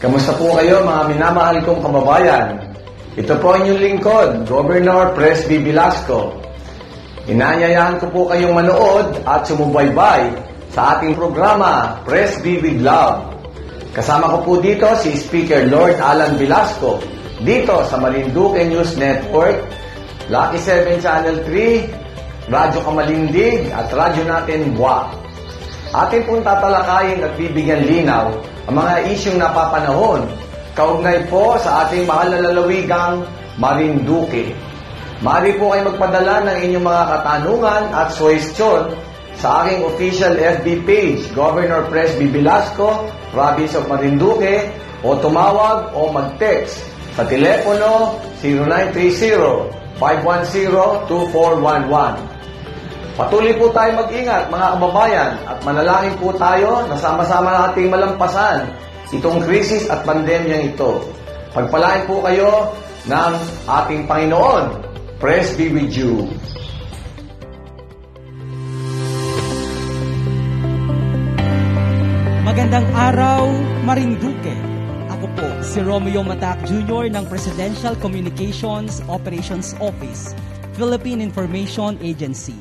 Kamusta po kayo mga minamahal kong kababayan? Ito po ang inyong lingkod, Governor Presby Velasco. Inaanyayahan ko po kayong manood at sumubaybay sa ating programa, Presby with Love. Kasama ko po dito si Speaker Lord Alan Velasco, dito sa Marinduque News Network, Lucky 7 Channel 3, Radyo Kamalindig at Radyo Natin Buwak. Atin pong tatalakayin at bibigyan linaw ang mga isyong napapanahon kaugnay po sa ating mahal na lalawigang Marinduque. Maaari po kayo magpadala ng inyong mga katanungan at suwestyon sa aking official FB page, Governor Presby Velasco, Province of Marinduque, o tumawag o mag-text sa telepono 0930-510-2411. Patuloy po tayo mag-ingat mga kababayan at manalangin po tayo na sama-sama nating malampasan itong krisis at pandemyang ito. Pagpalain po kayo ng ating Panginoon. Praise be with you. Magandang araw, Marinduque. Ako po si Romeo Matac Jr. ng Presidential Communications Operations Office, Philippine Information Agency.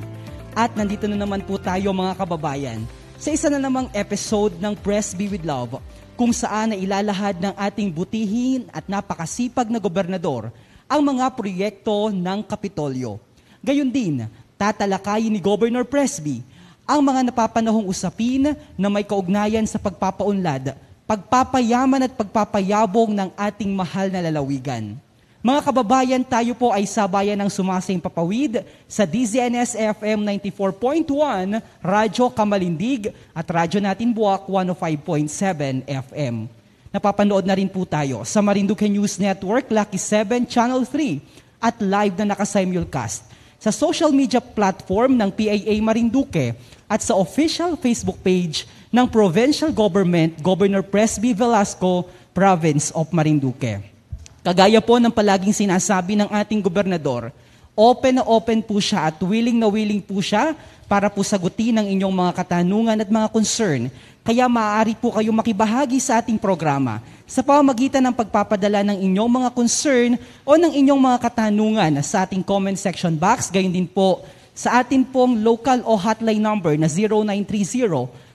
At nandito na naman po tayo mga kababayan sa isa na namang episode ng Presby with Love, kung saan na ilalahad ng ating butihin at napakasipag na gobernador ang mga proyekto ng Kapitolyo. Gayon din, tatalakayin ni Governor Presby ang mga napapanahong usapin na may kaugnayan sa pagpapaunlad, pagpapayaman at pagpapayabong ng ating mahal na lalawigan. Mga kababayan, tayo po ay sabayan ng sumasing papawid sa DZNS FM 94.1, Radyo Kamalindig at Radyo Natin Buwak 105.7 FM. Napapanood na rin po tayo sa Marinduque News Network, Lucky 7 Channel 3 at live na naka-simulcast sa social media platform ng PAA Marinduque at sa official Facebook page ng Provincial Government, Governor Presby Velasco, Province of Marinduque. Kagaya po ng palaging sinasabi ng ating gobernador, open na open po siya at willing na willing po siya para po sagutin ang inyong mga katanungan at mga concern. Kaya maaari po kayong makibahagi sa ating programa sa pamamagitan ng pagpapadala ng inyong mga concern o ng inyong mga katanungan sa ating comment section box. Gayon din po sa ating pong local o hotline number na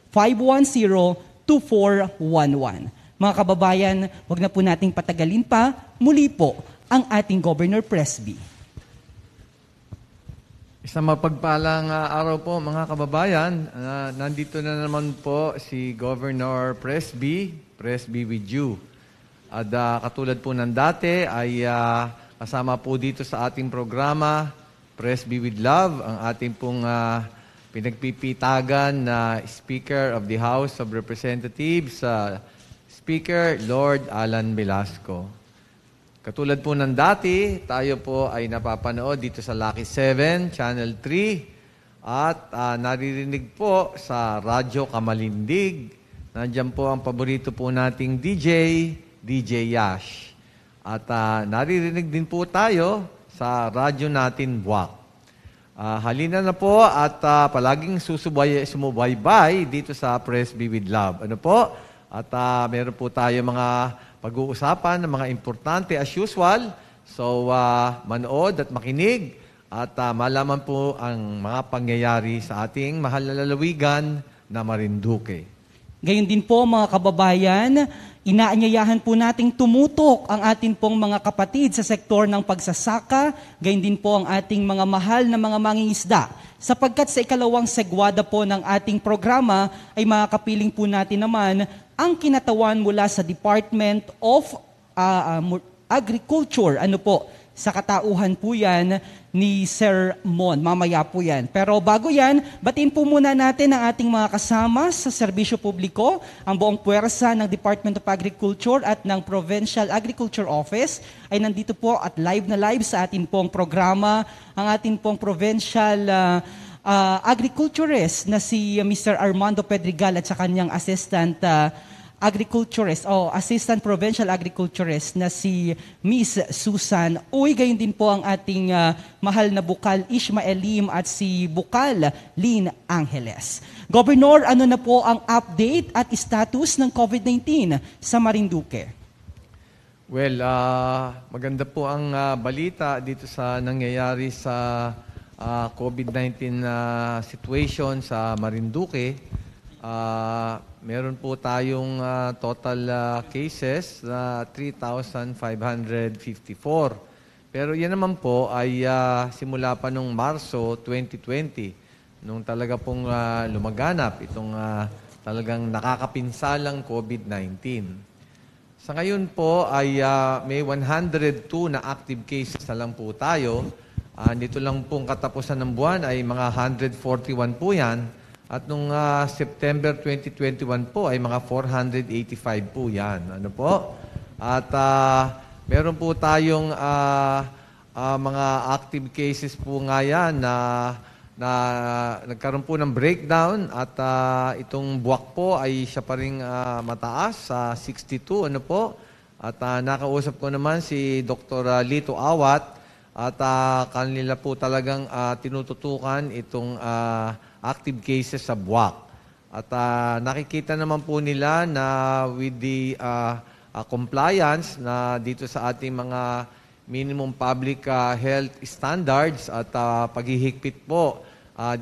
0930-510-2411. Mga kababayan, wag na po nating patagalin pa. Muli po ang ating Governor Presby. Isang mapagpalang araw po mga kababayan. Nandito na naman po si Governor Presby, Presby with you. At katulad po ng dati ay kasama po dito sa ating programa, Presby with Love, ang ating pong pinagpipitagan na Speaker of the House of Representatives, Speaker Lord Alan Velasco. Katulad po ng dati, tayo po ay napapanood dito sa Lucky 7, Channel 3, at naririnig po sa Radyo Kamalindig. Nandiyan po ang paborito po nating DJ Yash. At naririnig din po tayo sa Radyo Natin Buwak. Halina na po at palaging sumubaybay dito sa Presby with Love. Ano po? At meron po tayo mga pag-uusapan ng mga importante as usual. So, manood at makinig at malaman po ang mga pangyayari sa ating mahal na lalawigan na Marinduque. Gayon din po mga kababayan, inaanyayahan po nating tumutok ang ating pong mga kapatid sa sektor ng pagsasaka, gayon din po ang ating mga mahal na mga mangingisda. Sapagkat sa ikalawang segwada po ng ating programa ay makakapiling po natin naman ang kinatawan mula sa Department of Agriculture. Ano po, sa katauhan po yan ni Sir Mon. Mamaya po yan. Pero bago yan, batiin po muna natin ang ating mga kasama sa serbisyo publiko, ang buong puwersa ng Department of Agriculture at ng Provincial Agriculture Office ay nandito po at live na live sa ating pong programa, ang ating pong Provincial agriculturist na si Mr. Armando Pedregal at sa kanyang assistant Assistant Provincial Agriculturist na si Miss Susan Uy. Gayon din po ang ating mahal na Bukal Ishmael Lim at si Bukal Lynn Angeles. Governor, ano na po ang update at status ng COVID-19 sa Marinduque? Well, maganda po ang balita dito sa nangyayari sa COVID-19 situation sa Marinduque. Meron po tayong total cases na 3,554. Pero yan naman po ay simula pa nung Marso 2020, nung talaga pong lumaganap itong talagang nakakapinsalang COVID-19. Sa ngayon po ay may 102 na active cases na lang po tayo. Dito lang pong katapusan ng buwan ay mga 141 po yan. At nung September 2021 po ay mga 485 po yan. Ano po? At meron po tayong mga active cases po nga yan na nagkaroon po ng breakdown at itong buwak po ay siya pa rin mataas sa 62. Ano po? At nakausap ko naman si Dr. Lito Awat at kanila po talagang tinututukan itong active cases sa buwak. At nakikita naman po nila na with the compliance na dito sa ating mga minimum public health standards at paghihigpit po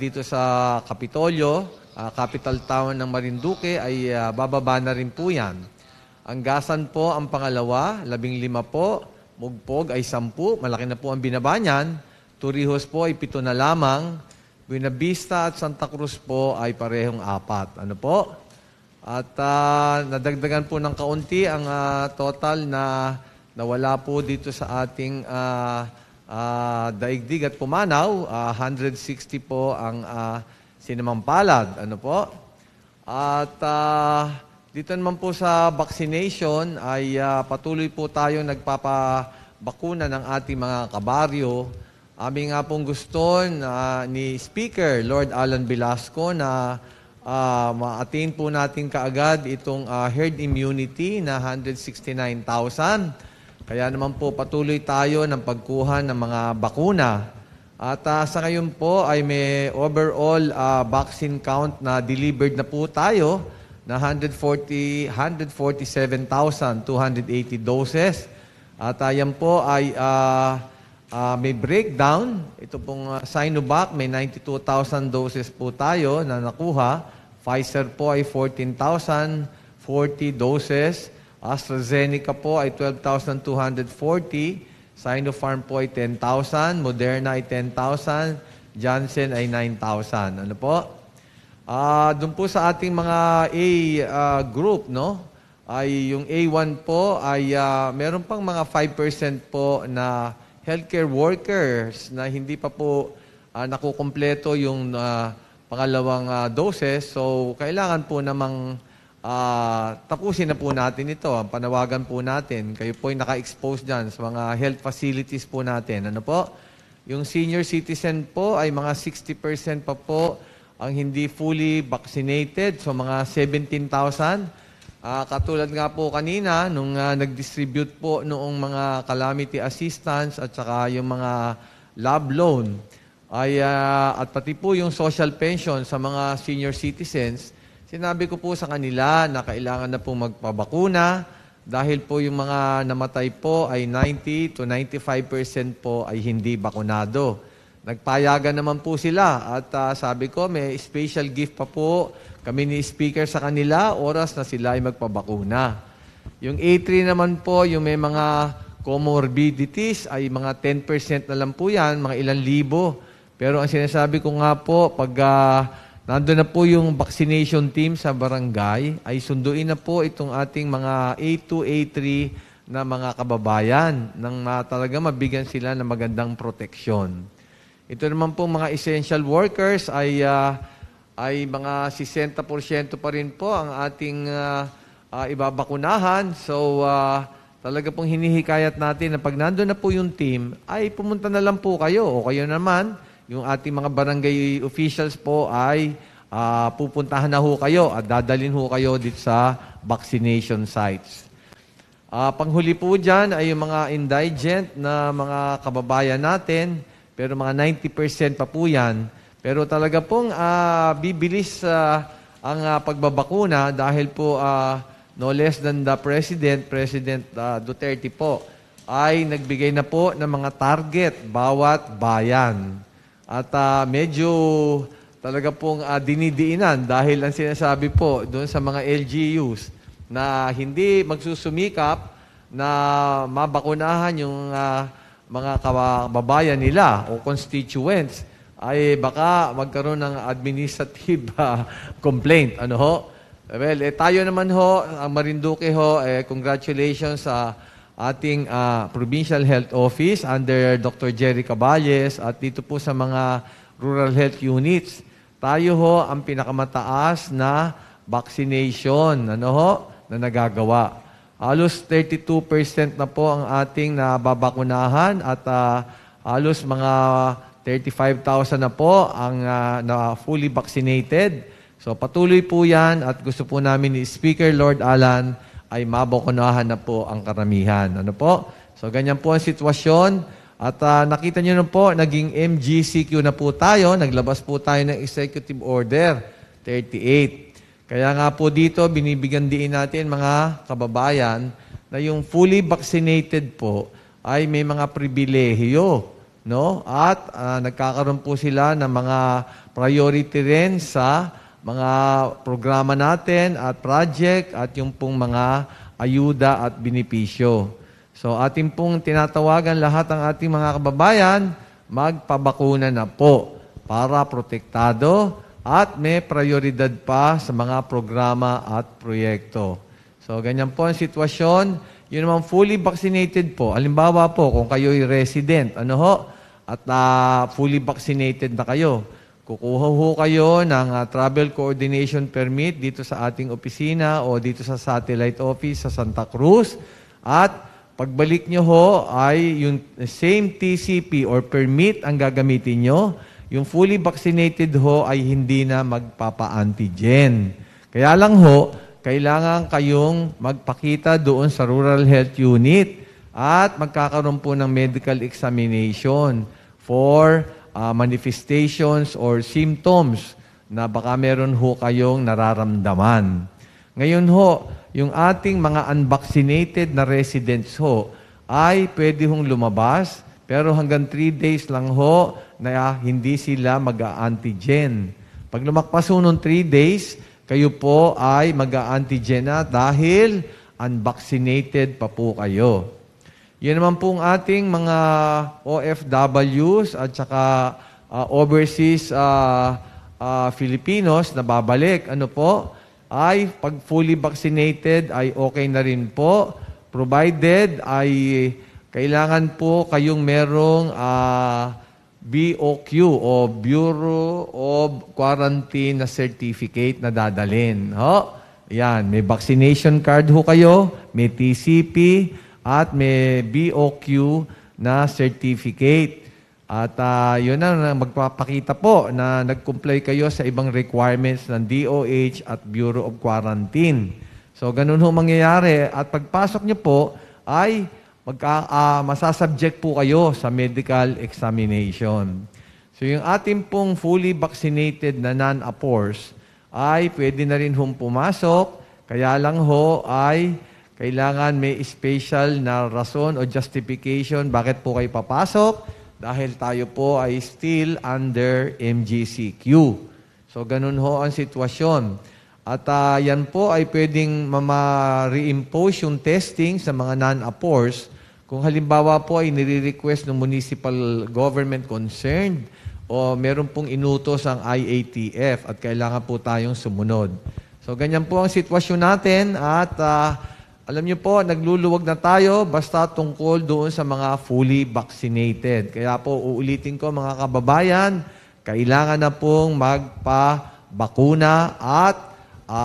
dito sa Kapitolyo, capital town ng Marinduque, ay bababa na rin po yan. Anggasan po ang pangalawa, 15 po. Mugpog ay 10, malaki na po ang binaba niyan. Torrijos po ay 7 na lamang. Buena Vista at Santa Cruz po ay parehong 4. Ano po? At nadagdagan po ng kaunti ang total na nawala po dito sa ating daigdig at pumanaw. 160 po ang sinamampalad. Ano po? At dito naman po sa vaccination ay patuloy po tayong nagpapabakuna ng ating mga kabaryo. Aming nga pong gusto ni Speaker Lord Alan Velasco na ma-attain po natin kaagad itong herd immunity na 169,000. Kaya naman po patuloy tayo ng pagkuha ng mga bakuna. At sa ngayon po ay may overall vaccine count na delivered na po tayo na 147,280 doses. At yan po ay may breakdown. Ito pong Sinovac, may 92,000 doses po tayo na nakuha. Pfizer po ay 14,040 doses. AstraZeneca po ay 12,240. Sinopharm po ay 10,000. Moderna ay 10,000. Janssen ay 9,000. Ano po? Doon po sa ating mga A group, no? Ay yung A1 po ay meron pang mga 5% po na healthcare workers na hindi pa po nakukumpleto yung pangalawang doses. So, kailangan po namang tapusin na po natin ito. Ang panawagan po natin, kayo po ay naka-expose dyan sa mga health facilities po natin. Ano po? Yung senior citizen po ay mga 60% pa po ang hindi fully vaccinated. So, mga 17,000. Katulad nga po kanina, nung nag-distribute po noong mga calamity assistance at saka yung mga lab loan, at pati po yung social pension sa mga senior citizens, sinabi ko po sa kanila na kailangan na po magpabakuna dahil po yung mga namatay po ay 90 to 95% po ay hindi bakunado. Nagpayagan naman po sila at sabi ko may special gift pa po kami ni Speaker sa kanila, oras na sila ay magpabakuna. Yung A3 naman po, yung may mga comorbidities ay mga 10% na lang po yan, mga ilang libo. Pero ang sinasabi ko nga po, pag nandun na po yung vaccination team sa barangay, ay sunduin na po itong ating mga A2, A3 na mga kababayan nang talaga mabigyan sila ng magandang proteksyon. Ito naman po mga essential workers ay mga 60% pa rin po ang ating ibabakunahan. So, talaga pong hinihikayat natin na pag nandun na po yung team, ay pumunta na lang po kayo. O kayo naman, yung ating mga barangay officials po ay pupuntahan na ho kayo at dadalhin ho kayo dito sa vaccination sites. Panghuli po dyan ay yung mga indigent na mga kababayan natin, pero mga 90% pa po yan. Pero talaga pong bibilis ang pagbabakuna dahil po no less than the President, President Duterte po, ay nagbigay na po ng mga target bawat bayan. At medyo talaga pong dinidiinan dahil ang sinasabi po doon sa mga LGUs na hindi magsusumikap na mabakunahan yung mga kababayan nila o constituents ay baka magkaroon ng administrative complaint. Ano ho? Well, tayo naman ho, ang Marinduque ho, congratulations sa ating Provincial Health Office under Dr. Jerry Caballes at dito po sa mga rural health units. Tayo ho ang pinakamataas na vaccination na nagagawa. Halos 32% na po ang ating nababakunahan at halos mga 35,000 na po ang na fully vaccinated. So patuloy po yan at gusto po namin ni Speaker Lord Alan ay mabakunahan na po ang karamihan. Ano po? So ganyan po ang sitwasyon. At nakita nyo na po, naging MGCQ na po tayo. Naglabas po tayo ng Executive Order 38. Kaya nga po dito, binibigyan din natin mga kababayan na yung fully vaccinated po ay may mga pribilehiyo. No? At nagkakaroon po sila ng mga priority rin sa mga programa natin at project at yung pong mga ayuda at benepisyo. So ating pong tinatawagan lahat ng ating mga kababayan, magpabakuna na po para protektado at may prioridad pa sa mga programa at proyekto. So, ganyan po ang sitwasyon. Yun naman fully vaccinated po. Halimbawa po, kung kayo'y resident, at fully vaccinated na kayo, kukuha ho kayo ng travel coordination permit dito sa ating opisina o dito sa satellite office sa Santa Cruz. At pagbalik nyo ho ay yung same TCP or permit ang gagamitin nyo. Yung fully vaccinated ho ay hindi na magpapa-antigen. Kaya lang ho, kailangan kayong magpakita doon sa rural health unit at magkakaroon po ng medical examination for manifestations or symptoms na baka meron ho kayong nararamdaman. Ngayon ho, yung ating mga unvaccinated na residents ho ay pwede hong lumabas pero hanggang 3 days lang ho na hindi sila mag-antigen. Pag lumakpas ho nung 3 days, kayo po ay mag-antigen na dahil unvaccinated pa po kayo. Yan naman pong ating mga OFWs at saka overseas Filipinos na babalik. Ano po? Ay pag fully vaccinated ay okay na rin po. Provided ay kailangan po kayong merong BOQ o Bureau of Quarantine na certificate na dadalhin. Yan, may vaccination card ho kayo, may TCP, at may BOQ na certificate. At yun na magpapakita po na nag-comply kayo sa ibang requirements ng DOH at Bureau of Quarantine. So, ganun ho mangyayari. At pagpasok nyo po ay masasubject po kayo sa medical examination. So yung ating pong fully vaccinated na non-APORs ay pwede na rin hong pumasok, kaya lang ho ay kailangan may special na rason o justification bakit po kayo papasok dahil tayo po ay still under MGCQ. So ganun ho ang sitwasyon. At yan po ay pwedeng ma-reimpose yung testing sa mga non-APORs kung halimbawa po ay nire-request ng municipal government concerned o meron pong inutos ang IATF at kailangan po tayong sumunod. So, ganyan po ang sitwasyon natin at alam niyo po, nagluluwag na tayo basta tungkol doon sa mga fully vaccinated. Kaya po, uulitin ko mga kababayan, kailangan na pong magpabakuna at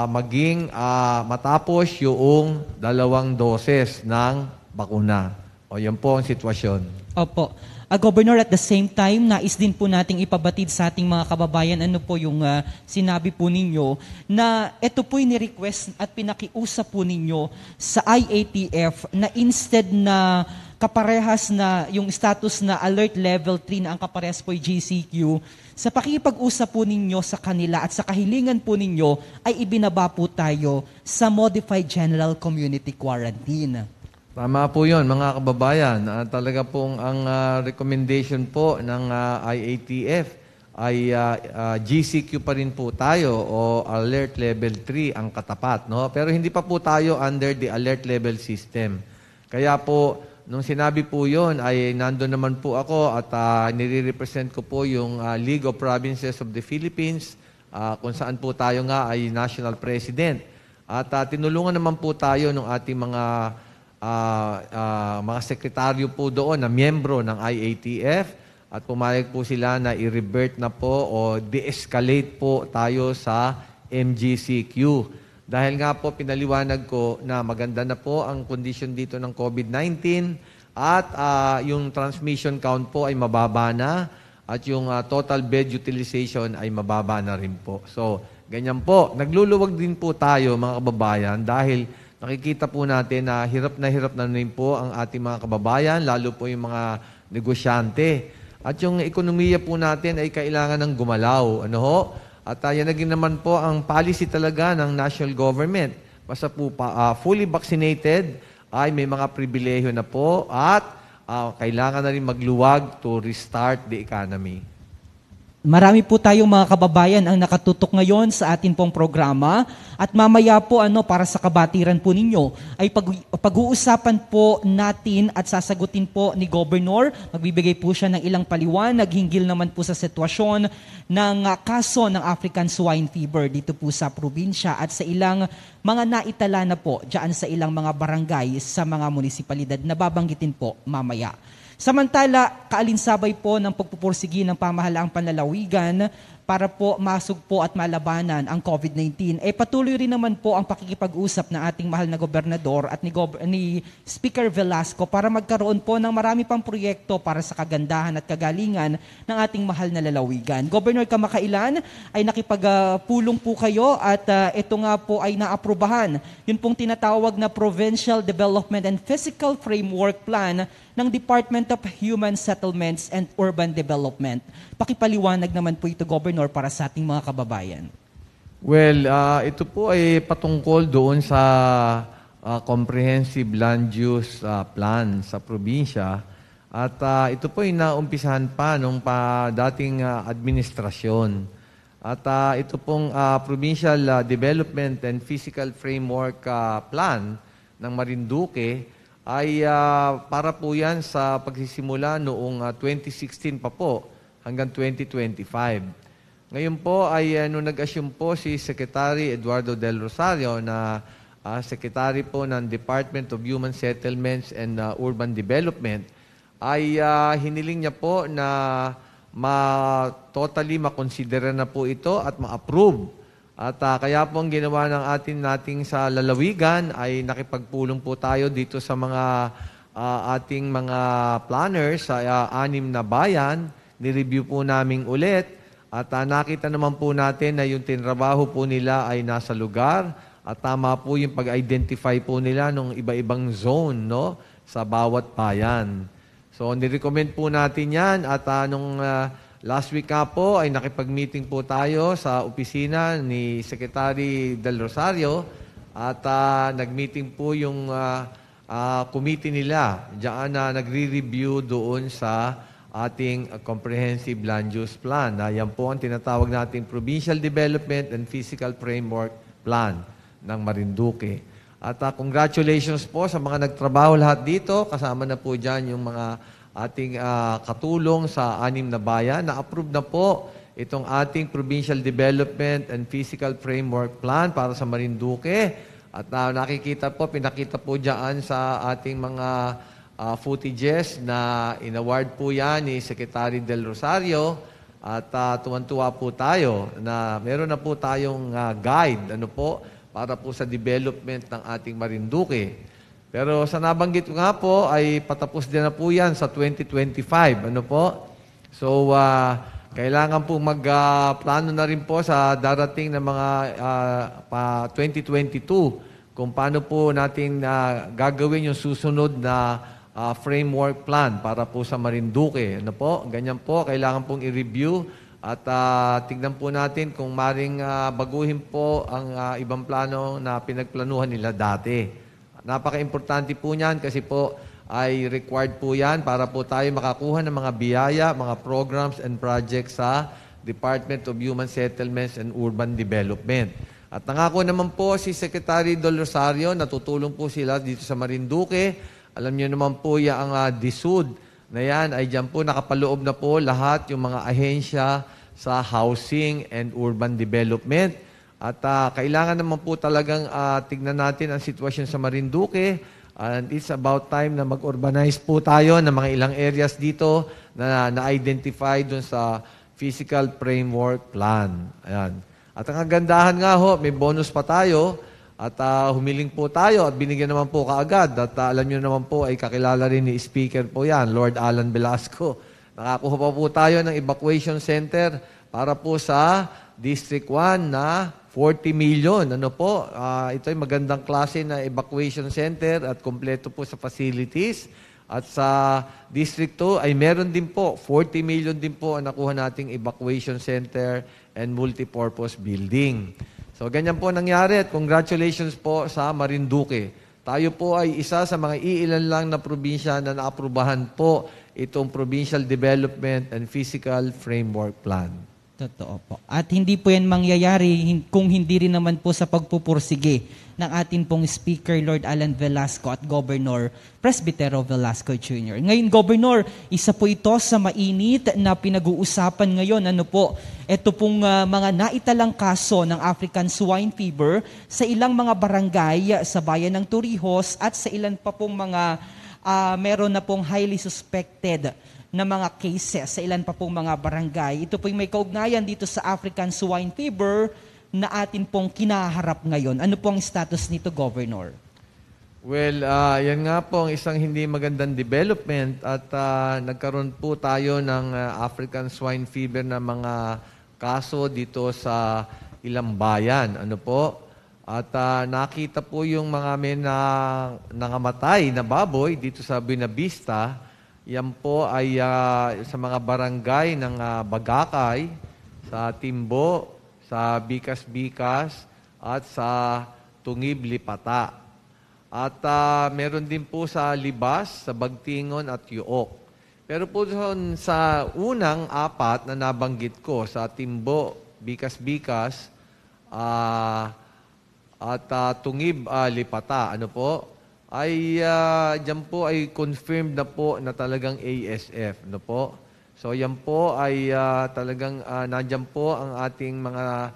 maging matapos yung 2 doses ng bakuna. O, yan po ang sitwasyon. Opo. Governor, at the same time, nais din po nating ipabatid sa ating mga kababayan ano po yung sinabi po ninyo na ito po'y ni-request at pinakiusap po ninyo sa IATF na instead na kaparehas na yung status na Alert Level 3 na ang kaparehas po ay GCQ, sa pakikipag-usap po ninyo sa kanila at sa kahilingan po ninyo ay ibinaba po tayo sa Modified General Community Quarantine. Tama po yun, mga kababayan. Talaga pong ang recommendation po ng IATF ay GCQ pa rin po tayo o Alert Level 3 ang katapat. No? Pero hindi pa po tayo under the Alert Level System. Kaya po, nung sinabi po yun, ay nandun naman po ako at nire-represent ko po yung League of Provinces of the Philippines, kung saan po tayo nga ay National President. At tinulungan naman po tayo ng ating mga sekretaryo po doon na miyembro ng IATF at pumayag po sila na i-revert na po o de-escalate po tayo sa MGCQ. Dahil nga po pinaliwanag ko na maganda na po ang condition dito ng COVID-19 at yung transmission count po ay mababa na at yung total bed utilization ay mababa na rin po. So, ganyan po. Nagluluwag din po tayo mga kababayan dahil nakikita po natin na hirap na rin po ang ating mga kababayan, lalo po yung mga negosyante. At yung ekonomiya po natin ay kailangan ng gumalaw. Ano ho? At yan naging naman po ang policy talaga ng national government. Basta po fully vaccinated ay may mga pribilehiyo na po at kailangan na rin magluwag to restart the economy. Marami po tayong mga kababayan ang nakatutok ngayon sa atin pong programa at mamaya po para sa kabatiran po ninyo ay pag-uusapan po natin at sasagutin po ni Governor. Magbibigay po siya ng ilang paliwanag hinggil naman po sa sitwasyon ng kaso ng African Swine Fever dito po sa probinsya at sa ilang mga naitala na po dyan sa ilang mga barangay sa mga munisipalidad na babanggitin po mamaya. Samantala, kaalinsabay po ng pagpupursigi ng pamahalaang panlalawigan para po masug po at malabanan ang COVID-19. Patuloy rin naman po ang pakikipag-usap ng ating mahal na gobernador at ni Speaker Velasco para magkaroon po ng marami pang proyekto para sa kagandahan at kagalingan ng ating mahal na lalawigan. Governor kamakailan ay nakipagpulong po kayo at ito nga po ay naaprubahan. Yun pong tinatawag na Provincial Development and Physical Framework Plan ng Department of Human Settlements and Urban Development. Pakipaliwanag naman po ito, Governor, para sa ating mga kababayan. Well, ito po ay patungkol doon sa Comprehensive Land Use Plan sa probinsya. At ito po ay naumpisahan pa nung dating administrasyon. At ito pong Provincial Development and Physical Framework Plan ng Marinduque ay para po yan sa pagsisimula noong 2016 pa po hanggang 2025. Ngayon po ay nung nag-assume po si Secretary Eduardo Del Rosario na Secretary po ng Department of Human Settlements and Urban Development, ay hiniling niya po na totally makonsidera na po ito at ma-approve. At kaya po ang ginawa ng nating sa lalawigan ay nakipagpulong po tayo dito sa mga ating mga planners sa 6 na bayan. Nireview po namin ulit at nakita naman po natin na yung tinrabaho po nila ay nasa lugar at tama po yung pag-identify po nila ng iba-ibang zone sa bawat bayan. So nirecommend po natin yan at nung last week po ay nakipag-meeting po tayo sa opisina ni Secretary Del Rosario at nag-meeting po yung committee nila diyan na nagre-review doon sa ating Comprehensive Land Use Plan. Yan po ang tinatawag nating Provincial Development and Physical Framework Plan ng Marinduque. At congratulations po sa mga nagtrabaho lahat dito. Kasama na po dyan yung mga ating katulong sa 6 na bayan. Na-approve na po itong ating Provincial Development and Physical Framework Plan para sa Marinduque. At pinakita po dyan sa ating mga footages na in-award po yan ni Secretary Del Rosario. At tuwan-tuwa po tayo na meron na po tayong guide para po sa development ng ating Marinduque. Pero sa nabanggit ko nga po, ay patapos din na po yan sa 2025. So, kailangan po magplano na rin po sa darating na mga 2022 kung paano po natin gagawin yung susunod na framework plan para po sa Marinduque. Ano po? Ganyan po, kailangan pong i-review at tignan po natin kung maring baguhin po ang ibang plano na pinagplanuhan nila dati. Napaka-importante po niyan kasi po ay required po yan para po tayo makakuha ng mga biyaya, mga programs and projects sa Department of Human Settlements and Urban Development. At nangako naman po si Secretary Dol Rosario, natutulong po sila dito sa Marinduque. Alam niyo naman po ang DSUD na yan ay dyan po nakapaloob na po lahat yung mga ahensya sa housing and urban development. At kailangan naman po talagang tignan natin ang sitwasyon sa Marinduque. And it's about time na mag-urbanize po tayo ng mga ilang areas dito na na-identify dun sa physical framework plan. Ayan. At ang kagandahan nga ho, may bonus pa tayo. At humiling po tayo at binigyan naman po kaagad. At alam nyo naman po ay kakilala rin ni Speaker po yan, Lord Alan Velasco. Nakakuha pa po tayo ng evacuation center para po sa District 1 na 40 million. Ano po? Ito ay magandang klase na evacuation center at kompleto po sa facilities. At sa District 2 ay meron din po, 40 million din po ang nakuha nating evacuation center and multipurpose building. So, ganyan po nangyari at congratulations po sa Marinduque. Tayo po ay isa sa mga iilan lang na probinsya na naaprubahan po itong Provincial Development and Physical Framework Plan. Totoo po. At hindi po yan mangyayari kung hindi rin naman po sa pagpupursige ng ating pong Speaker, Lord Alan Velasco at Governor Presbitero Velasco Jr. Ngayon, Governor, isa po ito sa mainit na pinag-uusapan ngayon. Ano po? Ito pong mga naitalang kaso ng African Swine Fever sa ilang mga barangay sa bayan ng Torrijos at sa ilan pa pong mga meron na pong highly suspected na mga cases sa ilan pa pong mga barangay. Ito po yung may kaugnayan dito sa African Swine Fever na atin pong kinaharap ngayon. Ano po ang status nito, Governor? Well, yan nga po ang isang hindi magandang development at nagkaroon po tayo ng African Swine Fever na mga kaso dito sa ilang bayan. Ano po? At nakita po yung mga nangamatay na baboy dito sa Buenavista. Yan po ay sa mga barangay ng Bagakay, sa Timbo, sa Bikas-Bikas, at sa Tungib, Lipata. At meron din po sa Libas, sa Bagtingon at Yuok. Pero po sa unang apat na nabanggit ko, sa Timbo, Bikas-Bikas, at Tungib, Lipata, ano po? Ay diyan po ay confirmed na po na talagang ASF, no po? So yan po ay talagang nandiyan po ang ating mga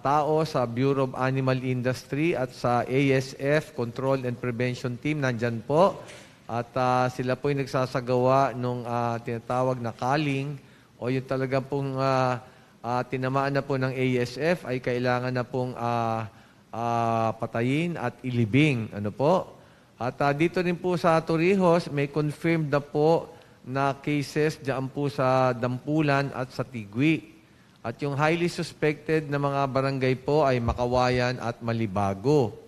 tao sa Bureau of Animal Industry at sa ASF Control and Prevention Team nandiyan po. At sila po ay nagsasagawa nung tinatawag na culling o yung talaga pong tinamaan na po ng ASF ay kailangan na pong patayin at ilibing, ano po? At dito rin po sa Torrijos, may confirmed na po na cases diyan po sa Dampulan at sa Tigwi. At yung highly suspected na mga barangay po ay Makawayan at Malibago.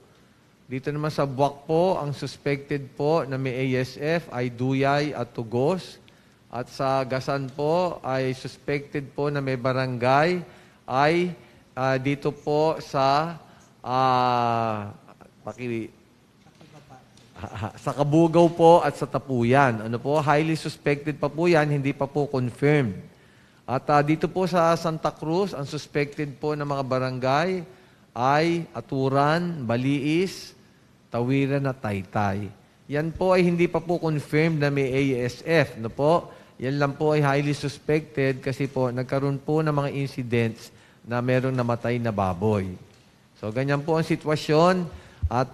Dito naman sa Buwak po, ang suspected po na may ASF ay Duyay at Tugos. At sa Gasan po ay suspected po na may barangay ay dito po sa sa Kabugaw po at sa Tapuyan. Ano po? Highly suspected pa po yan, hindi pa po confirmed. At dito po sa Santa Cruz, ang suspected po ng mga barangay ay Aturan, Baliis, Tawiran at Taytay. Yan po ay hindi pa po confirmed na may ASF. No po? Yan lang po ay highly suspected kasi po nagkaroon po ng mga incidents na merong namatay na baboy. So, ganyan po ang sitwasyon. At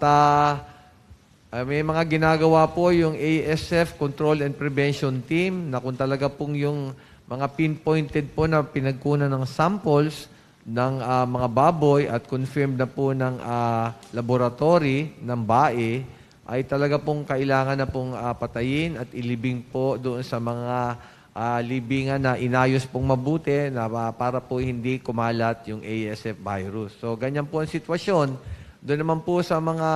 may mga ginagawa po yung ASF Control and Prevention Team na kung talaga pong yung mga pinpointed po na pinagkunan ng samples ng mga baboy at confirmed na po ng laboratory ng BAE ay talaga pong kailangan na pong patayin at ilibing po doon sa mga libingan na inayos pong mabuti na para po hindi kumalat yung ASF virus. So, ganyan po ang sitwasyon. Doon naman po sa mga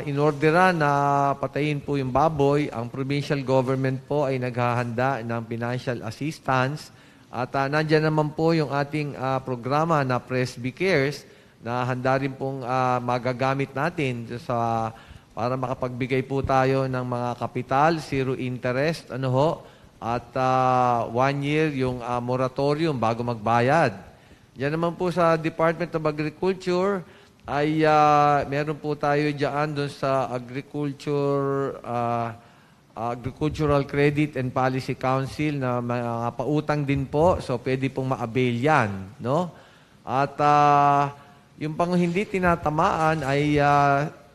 inorderan na patayin po yung baboy. Ang provincial government po ay naghahanda ng financial assistance. At nandyan naman po yung ating programa na Presby Cares na handa rin pong magagamit natin para makapagbigay po tayo ng mga kapital, zero interest, at 1 year yung moratorium bago magbayad. Yan naman po sa Department of Agriculture ay meron po tayo dyan doon sa Agricultural Credit and Policy Council na mga pautang din po. So, pwede pong ma-avail yan. No? At yung pang hindi tinatamaan ay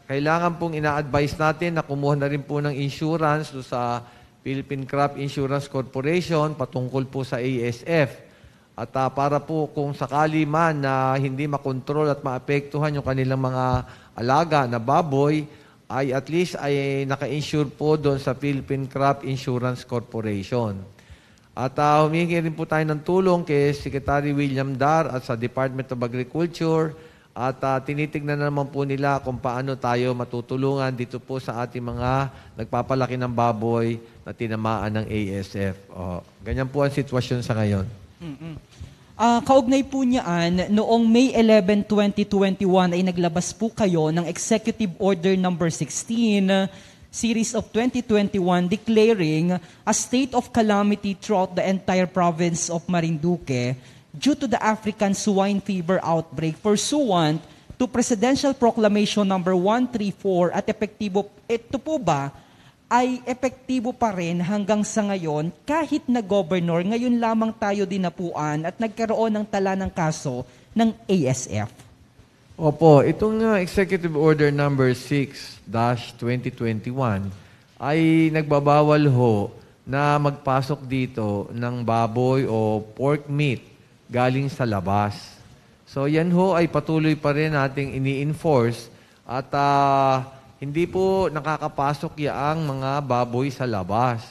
kailangan pong ina-advise natin na kumuha na rin po ng insurance do sa Philippine Crop Insurance Corporation patungkol po sa ASF. At para po kung sakali man na hindi makontrol at maapektuhan yung kanilang mga alaga na baboy, ay at least ay naka-insure po doon sa Philippine Crop Insurance Corporation. At humingi rin po tayo ng tulong kay Secretary William Dar at sa Department of Agriculture at tinitignan naman po nila kung paano tayo matutulungan dito po sa ating mga nagpapalaki ng baboy na tinamaan ng ASF. Ganyan po ang sitwasyon sa ngayon. Kaugnay po niyaan, noong May 11, 2021 ay naglabas po kayo ng Executive Order number 16, Series of 2021 declaring a state of calamity throughout the entire province of Marinduque due to the African swine fever outbreak pursuant to Presidential Proclamation number 134 at epektibo. Ito po ba ay epektibo pa rin hanggang sa ngayon kahit na governor, ngayon lamang tayo dinapuan at nagkaroon ng tala ng kaso ng ASF? Opo, itong Executive Order number 6-2021 ay nagbabawal ho na magpasok dito ng baboy o pork meat galing sa labas. So yan ho ay patuloy pa rin nating ini-enforce at hindi po nakakapasok yaang mga baboy sa labas.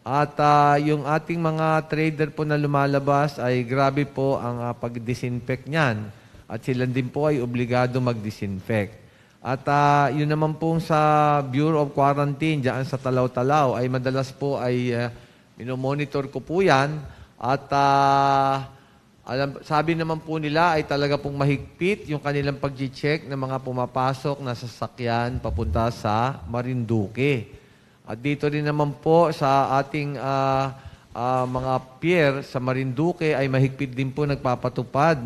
At yung ating mga trader po na lumalabas ay grabe po ang pag-disinfect niyan. At sila din po ay obligado mag-disinfect. At yun naman po sa Bureau of Quarantine, dyan sa Talaw-Talaw, ay madalas po ay minomonitor ko po yan. At sabi naman po nila ay talaga pong mahigpit yung kanilang pag-check ng mga pumapasok na sasakyan papunta sa Marinduque. At dito rin naman po sa ating mga pier sa Marinduque ay mahigpit din po nagpapatupad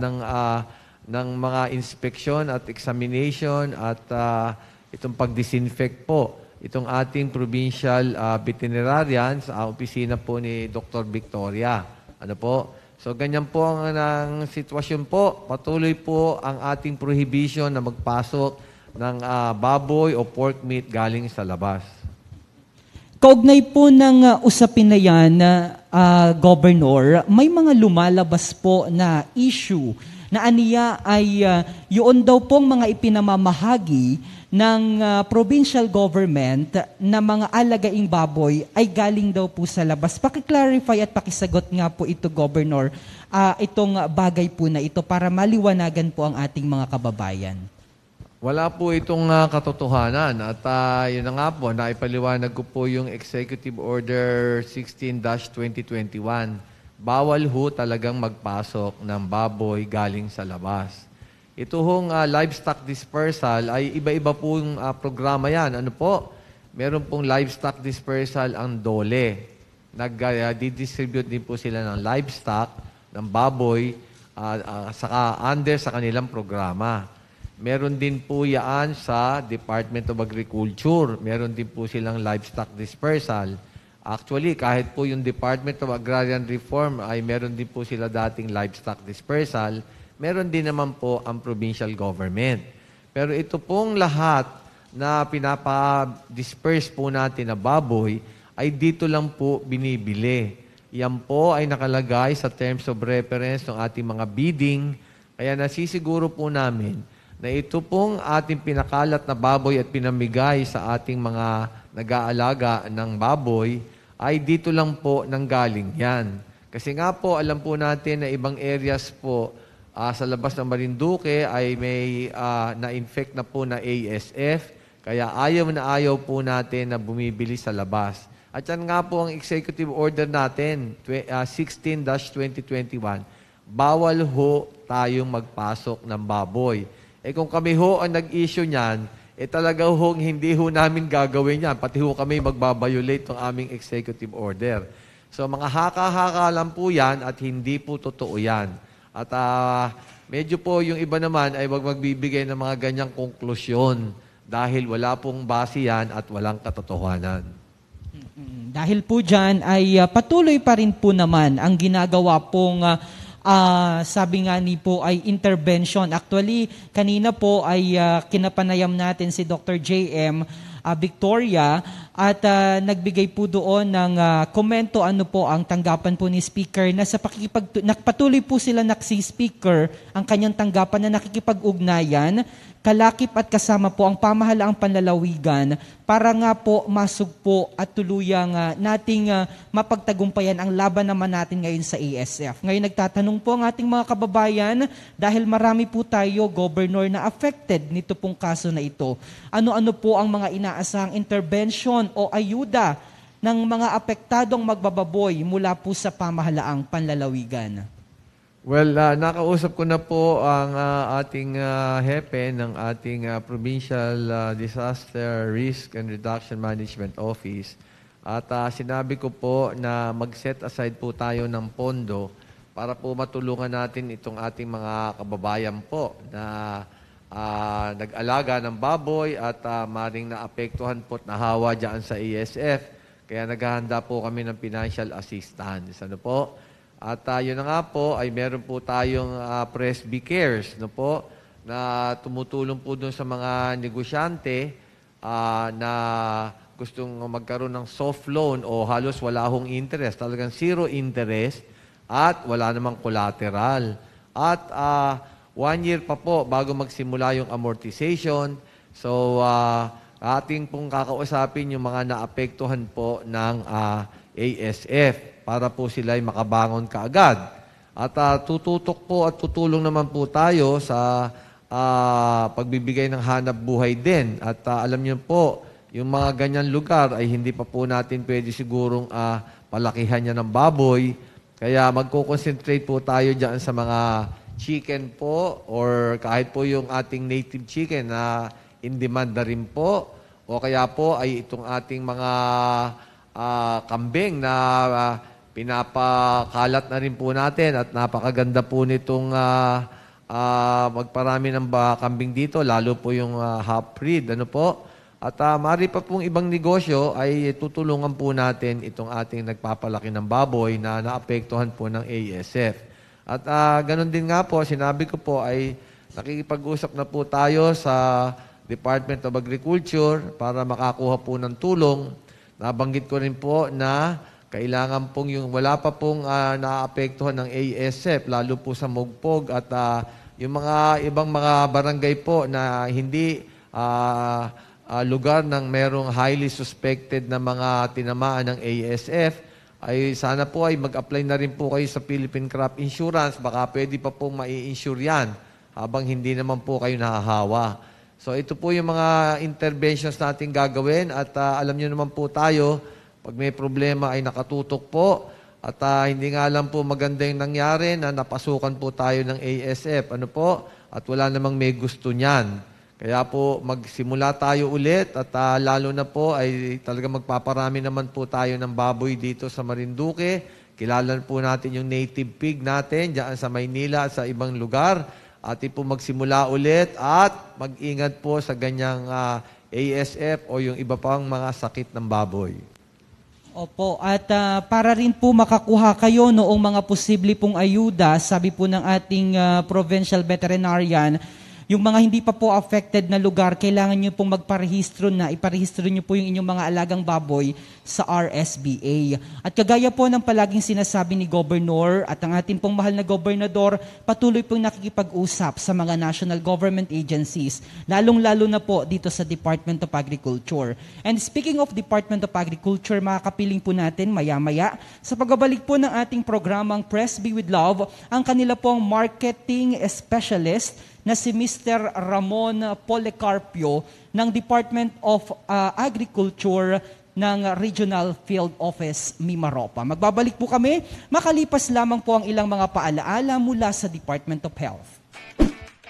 ng mga inspeksyon at examination at itong pag-disinfect po. Itong ating provincial veterinarian sa opisina po ni Dr. Victoria. So, ganyan po ang sitwasyon po. Patuloy po ang ating prohibition na magpasok ng baboy o pork meat galing sa labas. Kaugnay po ng usapin na yan, Governor, may mga lumalabas po na issue na aniya ay yun daw pong mga ipinamamahagi ng provincial government na mga alagaing baboy ay galing daw po sa labas. Paki-clarify at pakisagot nga po ito, Governor, itong bagay po na ito para maliwanagan po ang ating mga kababayan. Wala po itong katotohanan at yun na nga po, naipaliwanag ko po yung Executive Order 16-2021. Bawal ho talagang magpasok ng baboy galing sa labas. Ito hong livestock dispersal ay iba-iba pong programa yan. Meron pong livestock dispersal ang DOLE. Nag-distribute din po sila ng livestock, ng baboy, under sa kanilang programa. Meron din po yan sa Department of Agriculture. Meron din po silang livestock dispersal. Actually, kahit po yung Department of Agrarian Reform ay meron din po sila dating livestock dispersal, meron din naman po ang provincial government. Pero ito pong lahat na pinapa-disperse po natin na baboy ay dito lang po binibili. Yan po ay nakalagay sa terms of reference ng ating mga bidding. Kaya nasisiguro po namin na ito pong ating pinakalat na baboy at pinamigay sa ating mga nag-aalaga ng baboy ay dito lang po nanggaling yan. Kasi nga po, alam po natin na ibang areas po sa labas ng Marinduque ay may na-infect na po na ASF, kaya ayaw po natin na bumibili sa labas. At yan nga po ang executive order natin, 16-2021, bawal ho tayong magpasok ng baboy. Kung kami ho ang nag-issue niyan, talaga ho hindi ho namin gagawin yan. Pati ho kami magbabiolate ng aming executive order. So mga haka-haka lang po yan at hindi po totoo yan. At medyo po yung iba naman ay wag magbibigay ng mga ganyang konklusyon dahil wala pong base yan at walang katotohanan. Dahil po dyan ay patuloy pa rin po naman ang ginagawa pong sabi nga ni po ay intervention. Actually, kanina po ay kinapanayam natin si Dr. J.M. Victoria at nagbigay po doon ng komento ano po ang tanggapan po ni Speaker na sa patuloy po sila speaker ang kanyang tanggapan na nakikipag-ugnayan, kalakip at kasama po ang pamahalaang panlalawigan para nga po masugpo at tuluyang nating mapagtagumpayan ang laban naman natin ngayon sa ASF. Ngayon nagtatanong po ang ating mga kababayan dahil marami po tayo, Governor, na affected nito pong kaso na ito. Ano-ano po ang mga inaasahang intervention o ayuda ng mga apektadong magbababoy mula po sa pamahalaang panlalawigan? Well, nakausap ko na po ang ating hepe ng ating Provincial Disaster Risk and Reduction Management Office. At sinabi ko po na mag-set aside po tayo ng pondo para po matulungan natin itong ating mga kababayan po na nag-alaga ng baboy at maring naapektuhan po at nahawa dyan sa ASF. Kaya naghahanda po kami ng financial assistance. Ano po? At yun na nga po, ay meron po tayong Presby Cares na tumutulong po dun sa mga negosyante na gustong magkaroon ng soft loan o halos wala hong interest, talagang zero interest at wala namang collateral. At 1 year pa po bago magsimula yung amortization. So, ating pong kakausapin yung mga naapektuhan po ng ASF para po sila ay makabangon kaagad. At tututok po at tutulong naman po tayo sa pagbibigay ng hanap buhay din. At alam niyo po, yung mga ganyan lugar ay hindi pa po natin pwede sigurong palakihan niya ng baboy. Kaya magko-concentrate po tayo dyan sa mga chicken po or kahit po yung ating native chicken na in demand na rin po. O kaya po ay itong ating mga kambing na pinapakalat na rin po natin at napakaganda po nitong magparami ng kambing dito, lalo po yung half-breed. Ano po? At maaari pa pong ibang negosyo ay tutulungan po natin itong ating nagpapalaki ng baboy na naapektuhan po ng ASF. At ganun din nga po, sinabi ko po ay nakikipag-usap na po tayo sa Department of Agriculture para makakuha po ng tulong. Nabanggit ko rin po na kailangan pong yung wala pa pong naapektuhan ng ASF, lalo po sa Mogpog at yung mga ibang mga barangay po na hindi lugar ng merong highly suspected na mga tinamaan ng ASF, ay sana po ay mag-apply na rin po kayo sa Philippine Crop Insurance. Baka pwede pa pong mai-insure yan habang hindi naman po kayo nahahawa. So ito po yung mga interventions natin gagawin at alam nyo naman po tayo, pag may problema ay nakatutok po at hindi nga lang po maganda yung nangyari na napasukan po tayo ng ASF. Ano po? At wala namang may gusto niyan. Kaya po magsimula tayo ulit at lalo na po ay talaga magpaparami naman po tayo ng baboy dito sa Marinduque. Kilala po natin yung native pig natin dyan sa Maynila at sa ibang lugar. At po magsimula ulit at mag-ingat po sa ganyang ASF o yung iba pang mga sakit ng baboy. Opo, at para rin po makakuha kayo noong mga posible pong ayuda, sabi po ng ating provincial veterinarian, Yung mga hindi pa po affected na lugar, kailangan nyo pong magparehistro na, iparehistro nyo po yung inyong mga alagang baboy sa RSBA. At kagaya po ng palaging sinasabi ni Governor at ang ating pong mahal na Gobernador, patuloy pong nakikipag-usap sa mga national government agencies, lalong-lalo na po dito sa Department of Agriculture. And speaking of Department of Agriculture, makakapiling po natin maya-maya sa pagbabalik po ng ating programang Press Be With Love, ang kanila pong marketing specialist na si Mr. Ramon Policarpio ng Department of Agriculture ng Regional Field Office Mimaropa. Magbabalik po kami, makalipas lamang po ang ilang mga paalaala mula sa Department of Health.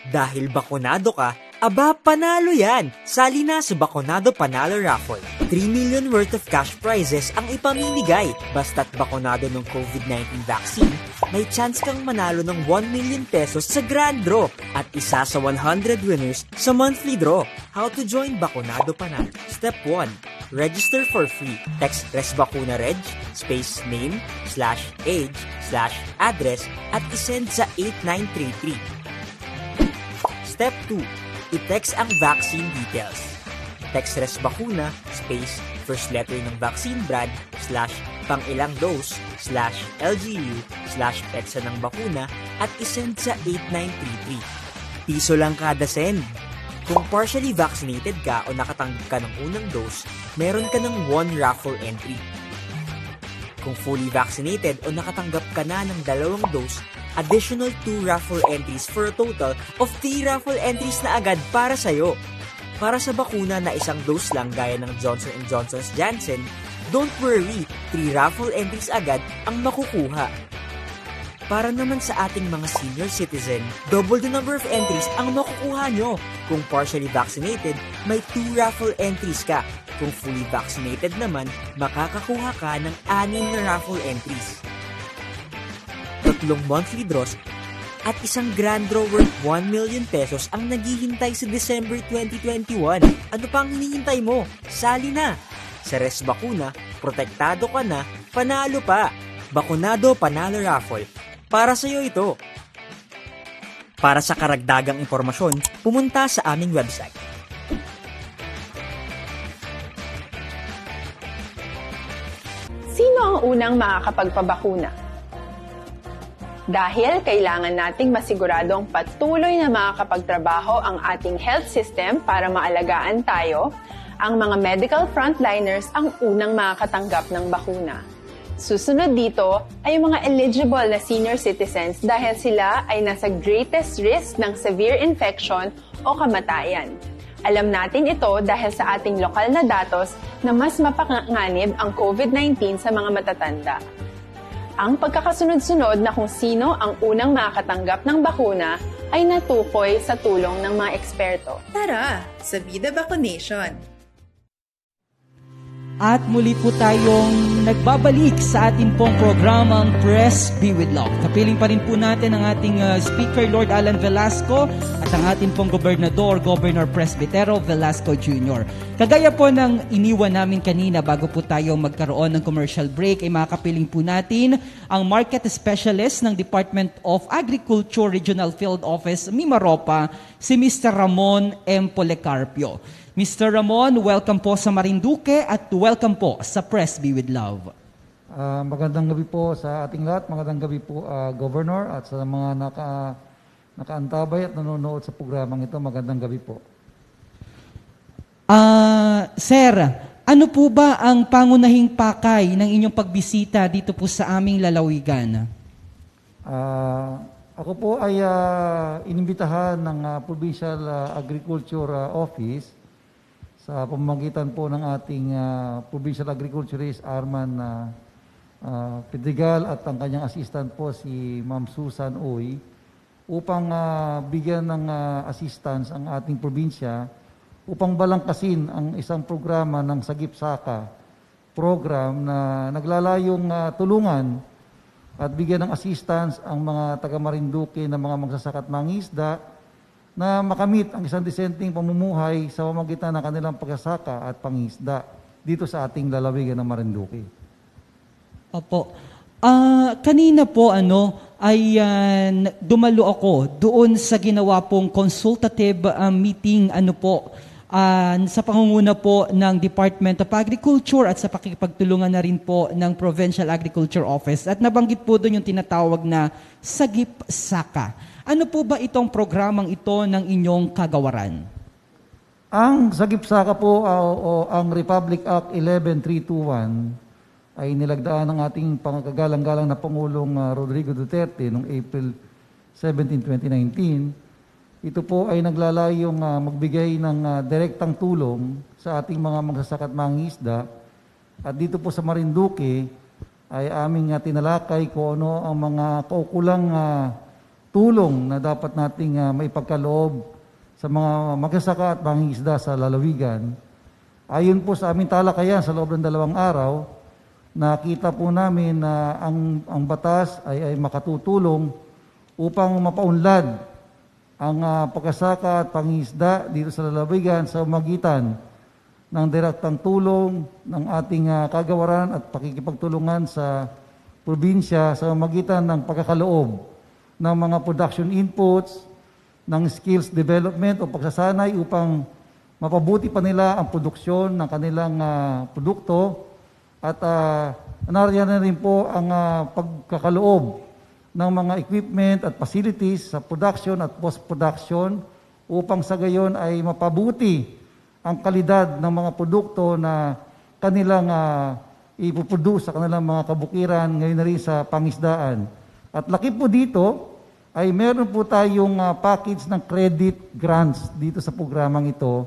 Dahil bakunado ka, aba panalo yan! Sali na sa Bakunado Panalo Raffle. 3 million worth of cash prizes ang ipamimigay. Basta't bakunado ng COVID-19 vaccine, may chance kang manalo ng 1 million pesos sa grand draw at isa sa 100 winners sa monthly draw. How to join Bakunado Panalo? Step 1. Register for free. Text ResBacunaReg, space name, /age, /address at isend sa 8933. Step 2. I-text ang vaccine details. Text ResBacuna, space, first letter ng vaccine brand, /pangilang dose, /LGU, /petsa ng bakuna, at isend sa 8933. Piso lang kada send. Kung partially vaccinated ka o nakatanggap ka ng unang dose, meron ka ng 1 raffle entry. Kung fully vaccinated o nakatanggap ka na ng 2 dose, additional 2 raffle entries for a total of 3 raffle entries na agad para sa'yo. Para sa bakuna na 1 dose lang gaya ng Johnson & Johnson's Janssen, don't worry, 3 raffle entries agad ang makukuha. Para naman sa ating mga senior citizen, double the number of entries ang makukuha nyo. Kung partially vaccinated, may 2 raffle entries ka. Kung fully vaccinated naman, makakakuha ka ng 6 na raffle entries. 3 monthly draws at isang grand draw worth 1 million pesos ang naghihintay sa December 2021. Ano pang hinihintay mo? Sali na! Sa ResBacuna, protektado ka na, panalo pa! Bakunado Panalo Raffle. Para sa'yo ito. Para sa karagdagang impormasyon, pumunta sa aming website. Sino ang unang makakapagpabakuna? Dahil kailangan nating masiguradong patuloy na makakapagtrabaho ang ating health system para maalagaan tayo, ang mga medical frontliners ang unang makakatanggap ng bakuna. Susunod dito ay yung mga eligible na senior citizens dahil sila ay nasa greatest risk ng severe infection o kamatayan. Alam natin ito dahil sa ating lokal na datos na mas mapanganib ang COVID-19 sa mga matatanda. Ang pagkakasunod-sunod na kung sino ang unang makakatanggap ng bakuna ay natukoy sa tulong ng mga eksperto. Tara, sa Vida Vaccination! At muli po tayong nagbabalik sa ating pong programang Press Be With Love. Kapiling pa rin po natin ang ating Speaker Lord Alan Velasco at ang ating pong Gobernador, Governor Presbytero Velasco Jr. Kagaya po ng iniwan namin kanina bago po tayo magkaroon ng commercial break, ay makakapiling po natin ang Market Specialist ng Department of Agriculture Regional Field Office Mimaropa, si Mr. Ramon M. Policarpio. Mr. Ramon, welcome po sa Marinduque at welcome po sa Press Be With Love. Magandang gabi po sa ating lahat. Magandang gabi po, Governor, at sa mga nakaantabay at nanonood sa programang ito. Magandang gabi po. Sir, ano po ba ang pangunahing pakay ng inyong pagbisita dito po sa aming lalawigan? Ako po ay inimbitahan ng Provincial Agriculture Office sa pamamagitan po ng ating Provincial Agriculturist Arman Pedregal at ang kanyang assistant po si Ma'am Susan Oy upang bigyan ng assistance ang ating probinsya upang balangkasin ang isang programa ng Sagip Saka program na naglalayong tulungan at bigyan ng assistance ang mga taga Marinduque na mga magsasaka at mangingisda na makamit ang isang disenteng pamumuhay sa pamamagitan ng kanilang pagsasaka at pangingisda dito sa ating lalawigan ng Marinduque. Opo. Kanina po ay dumalo ako doon sa ginawa pong consultative meeting sa pangunguna po ng Department of Agriculture at sa pakikipagtulungan na rin po ng Provincial Agriculture Office. At nabanggit po doon yung tinatawag na Sagip Saka. Ano po ba itong programang ito ng inyong kagawaran? Ang Sagip Saka po o ang Republic Act 11321 ay nilagdaan ng ating pangkagalang-galang na Pangulong Rodrigo Duterte noong April 17, 2019. Ito po ay naglalayong magbigay ng direktang tulong sa ating mga magsasaka at mangingisda. At dito po sa Marinduque ay aming tinalakay kung ano ang mga kaukulang tulong na dapat nating maipagkaloob sa mga magsasaka at mangingisda sa lalawigan. Ayon po sa aming talakayan sa loob ng 2 araw, nakita po namin na ang batas ay makatutulong upang mapaunlad ang pagkasaka at pangingisda dito sa lalawigan sa magitan ng direktang tulong ng ating kagawaran at pakikipagtulungan sa probinsya sa magitan ng pagkakaloob ng mga production inputs, ng skills development o pagsasanay upang mapabuti pa nila ang produksyon ng kanilang produkto at nariyan na rin po ang pagkakaloob ng mga equipment at facilities sa production at post-production upang sa gayon ay mapabuti ang kalidad ng mga produkto na kanilang ipuproduce sa kanilang mga kabukiran, ngayon na rin sa pangisdaan. At laki po dito ay meron po tayong package ng credit grants dito sa programang ito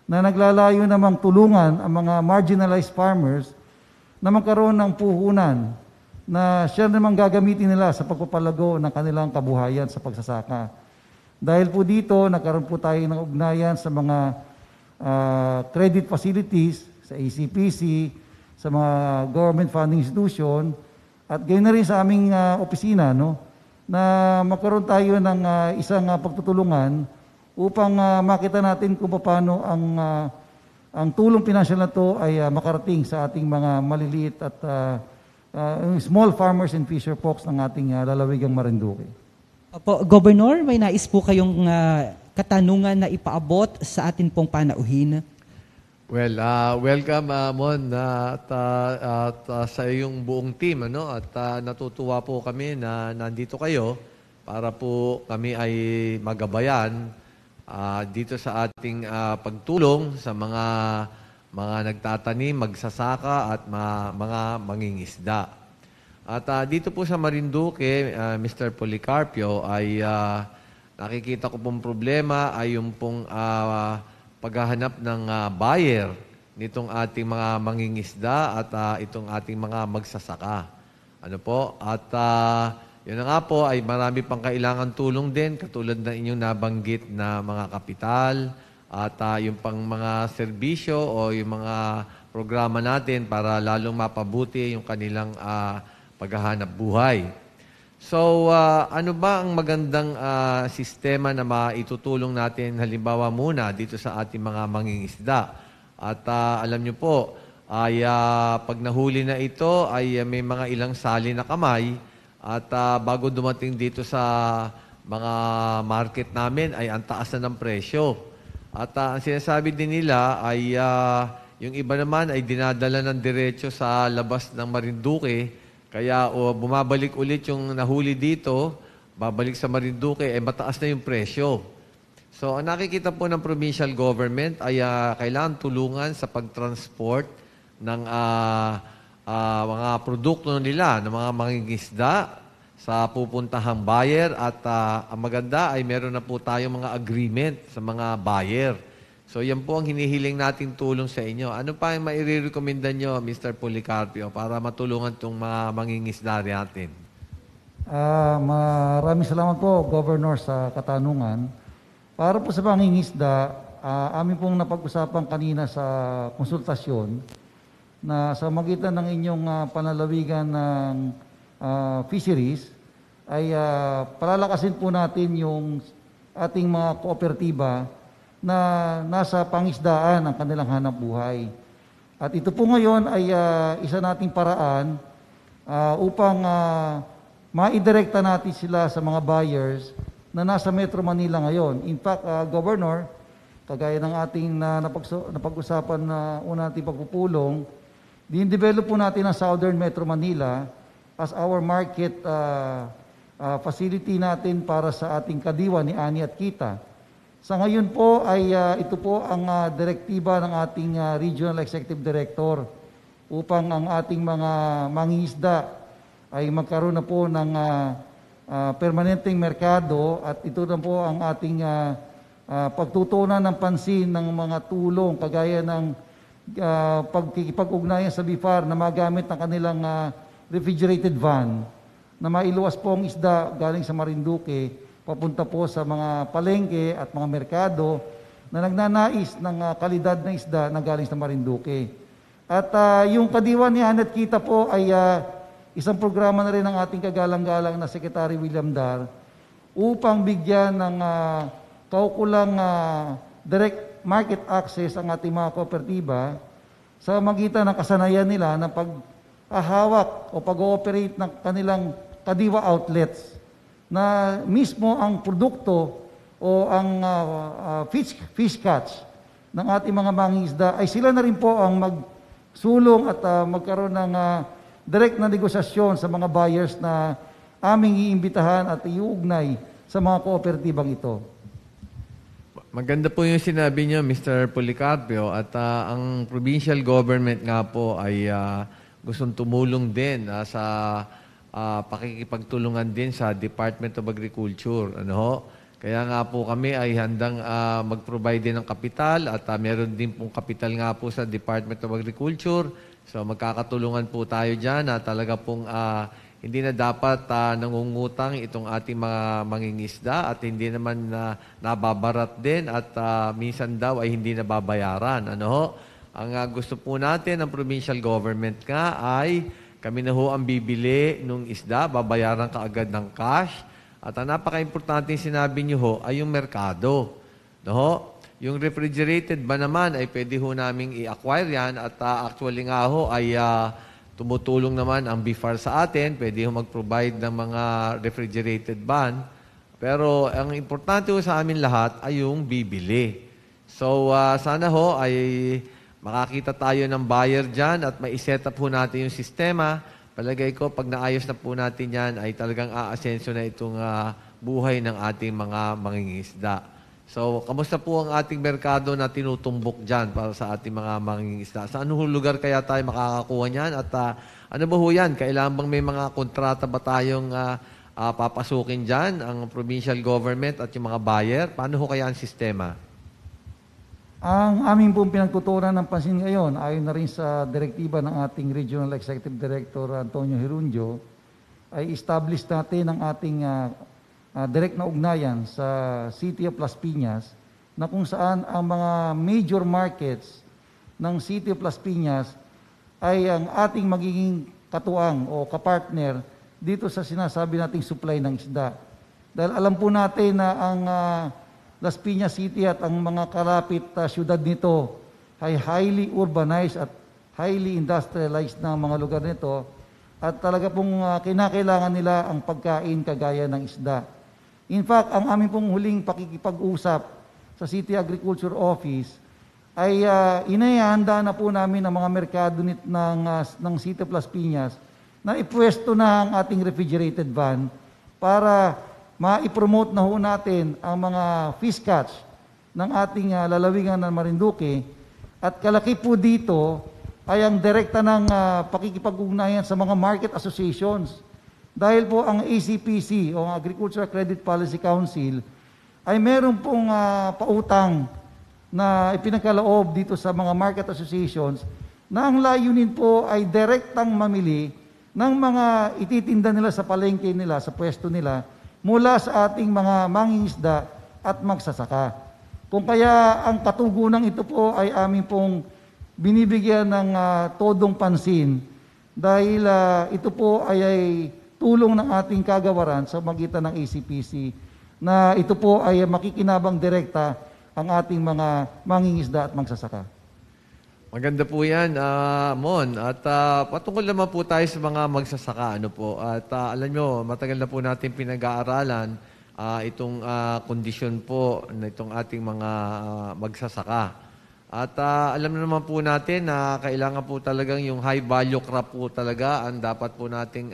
na naglalayo namang tulungan ang mga marginalized farmers na magkaroon ng puhunan na siya namang gagamitin nila sa pagpapalago ng kanilang kabuhayan sa pagsasaka. Dahil po dito, nagkaroon po tayo ng ugnayan sa mga credit facilities, sa ACPC, sa mga government funding institution, at gayon na rin sa aming opisina, na magkaroon tayo ng isang pagtutulungan upang makita natin kung paano ang tulong pinansyal na to ay makarating sa ating mga maliliit at small farmers and fisher folks ng ating lalawigang Marinduque. Opo, Governor, may nais po kayong katanungan na ipaabot sa atin pong panauhin. Well, welcome Mon at sa iyong buong team at natutuwa po kami na nandito kayo para po kami ay magabayan dito sa ating pagtulong sa mga nagtatanim, magsasaka at mga mangingisda. At dito po sa Marinduque, Mr. Policarpio, ay nakikita ko pong problema ay yung pong paghahanap ng buyer nitong ating mga mangingisda at itong ating mga magsasaka. At yun na nga po ay marami pang kailangan tulong din katulad ng inyong nabanggit na mga kapital at yung pang mga serbisyo o yung mga programa natin para lalong mapabuti yung kanilang paghahanap buhay. So, ano ba ang magandang sistema na maitutulong natin halimbawa muna dito sa ating mga mangingisda? At alam nyo po, ay pag nahuli na ito ay may mga ilang sali na kamay at bago dumating dito sa mga market namin ay ang taas na ng presyo. At ang sinasabi din nila ay yung iba naman ay dinadala ng diretso sa labas ng Marinduque. Kaya bumabalik ulit yung nahuli dito, babalik sa Marinduque, mataas na yung presyo. So, ang nakikita po ng provincial government ay kailangan tulungan sa pag-transport ng mga produkto nila, ng mga mangingisda sa pupuntahang buyer. At ang maganda ay meron na po tayong mga agreement sa mga buyer. So, yan po ang hinihiling nating tulong sa inyo. Ano pa yung maire-recommenda nyo, Mr. Policarpio, para matulungan itong mga mangingisda natin? Maraming salamat po, Governor, sa katanungan. Para po sa mangingisda, amin pong napag-usapan kanina sa konsultasyon na sa magitan ng inyong panlalawigan ng fisheries ay palalakasin po natin yung ating mga kooperatiba na nasa pangisdaan ang kanilang hanap buhay. At ito po ngayon ay isa nating paraan upang maidirekta natin sila sa mga buyers na nasa Metro Manila ngayon. In fact, Governor, kagaya ng ating napag-usapan na una nating pagpupulong, din-develop po natin ang Southern Metro Manila as our market facility natin para sa ating kadiwa ni Ani at Kita. Sa ngayon po ay ito po ang direktiba ng ating Regional Executive Director upang ang ating mga mangingisda ay magkaroon na po ng permanenteng merkado, at ito na po ang ating pagtutunan ng pansin ng mga tulong kagaya ng pagkikipag-ugnayan sa BIFAR na magamit ng kanilang refrigerated van na mailuwas po ang isda galing sa Marinduque papunta po sa mga palengke at mga merkado na nagnanais ng kalidad na isda na galing sa Marinduque. At yung kadiwa ni Anet Kita po ay isang programa na rin ng ating kagalang-galang na Secretary William Dar upang bigyan ng kaukulang direct market access ang ating mga kooperatiba sa magitan ng kasanayan nila ng paghahawak o pag-ooperate ng kanilang kadiwa outlets na mismo ang produkto o ang fish catch ng ating mga mangingisda ay sila na rin po ang magsulong at magkaroon ng direct na negosasyon sa mga buyers na aming iimbitahan at iuugnay sa mga kooperatibang ito. Maganda po yung sinabi niyo, Mr. Policarpio, at ang provincial government nga po ay gustong tumulong din sa pakikipagtulungan din sa Department of Agriculture. Kaya nga po kami ay handang mag-provide din ng kapital at meron din pong kapital nga po sa Department of Agriculture. So magkakatulungan po tayo dyan na talaga pong hindi na dapat nangungutang itong ating mga mangingisda at hindi naman nababarat din at minsan daw ay hindi nababayaran. Ang gusto po natin ng provincial government nga ay kami na ho ang bibili ng isda, babayaran ka agad ng cash. At ang napaka-importante sinabi niyo ho ay yung merkado. Yung refrigerated ba naman ay pwede ho naming i-acquire yan at actually nga ho ay tumutulong naman ang BIFAR sa atin. Pwede ho mag-provide ng mga refrigerated van. Pero ang importante ho sa amin lahat ay yung bibili. So sana ho ay makakita tayo ng buyer dyan at mai-set up po natin yung sistema. Palagay ko, pag naayos na po natin yan, ay talagang aasenso na itong buhay ng ating mga mangingisda. So, kamusta po ang ating merkado na tinutumbok dyan para sa ating mga mangingisda? Sa anong lugar kaya tayo makakakuha niyan? At ano ba ho yan? Kailangan bang may mga kontrata ba tayong papasukin dyan, ang provincial government at yung mga buyer? Paano ho kaya ang sistema? Ang aming pong pinagtutunan ng pansin ngayon, ayon na rin sa direktiba ng ating Regional Executive Director Antonio Herundio, ay establish natin ang ating direct na ugnayan sa City of Las Piñas na kung saan ang mga major markets ng City of Las Piñas ay ang ating magiging katuwang o kapartner dito sa sinasabi nating supply ng isda. Dahil alam po natin na ang Las Piñas City at ang mga kalapit syudad nito ay highly urbanized at highly industrialized na mga lugar nito at talaga pong kinakailangan nila ang pagkain kagaya ng isda. In fact, ang aming pong huling pakikipag-usap sa City Agriculture Office ay inihahanda na po namin ang mga merkado ng City of Las Piñas na ipwesto na ang ating refrigerated van para ma-promote na ho natin ang mga fish catch ng ating lalawigan ng Marinduque at kalaki po dito ay ang direkta ng pakikipag-ugnayan sa mga market associations. Dahil po ang ACPC o ang Agricultural Credit Policy Council ay meron pong pautang na ipinagkaloob dito sa mga market associations na ang layunin po ay direktang mamili ng mga ititinda nila sa palengke nila, sa pwesto nila, mula sa ating mga mangingisda at magsasaka. Kung kaya ang katugunan ito po ay amin pong binibigyan ng todong pansin dahil ito po ay tulong ng ating kagawaran sa magitan ng ACPC na ito po ay makikinabang direkta ang ating mga mangingisda at magsasaka. Maganda po yan, Mon. At patungkol naman po tayo sa mga magsasaka. Ano po. At alam nyo, matagal na po natin pinag-aaralan itong kondisyon po na itong ating mga magsasaka. At alam na naman po natin na kailangan po talagang yung high value crop po talaga ang dapat po nating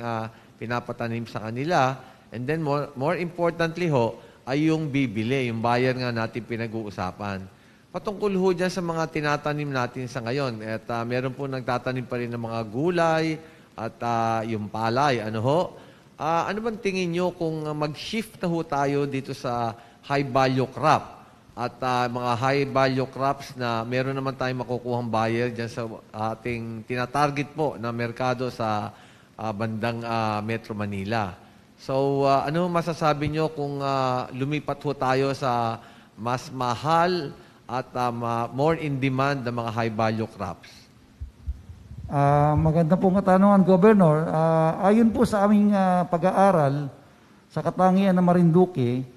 pinapatanim sa kanila. And then more importantly ho, ay yung bibili, yung buyer nga natin pinag-uusapan. Patungkol ho dyan sa mga tinatanim natin sa ngayon. At meron po nagtatanim pa rin ng mga gulay at yung palay. Ano ho? Ano bang tingin nyo kung mag-shift na ho tayo dito sa high value crop? At mga high value crops na meron naman tayong makukuhang buyer dyan sa ating tinatarget po na merkado sa bandang Metro Manila. So, ano masasabi nyo kung lumipat ho tayo sa mas mahal at more in demand na mga high value crops? Maganda pong katanungan, Governor. Ayon po sa aming pag-aaral sa katangian ng Marinduque,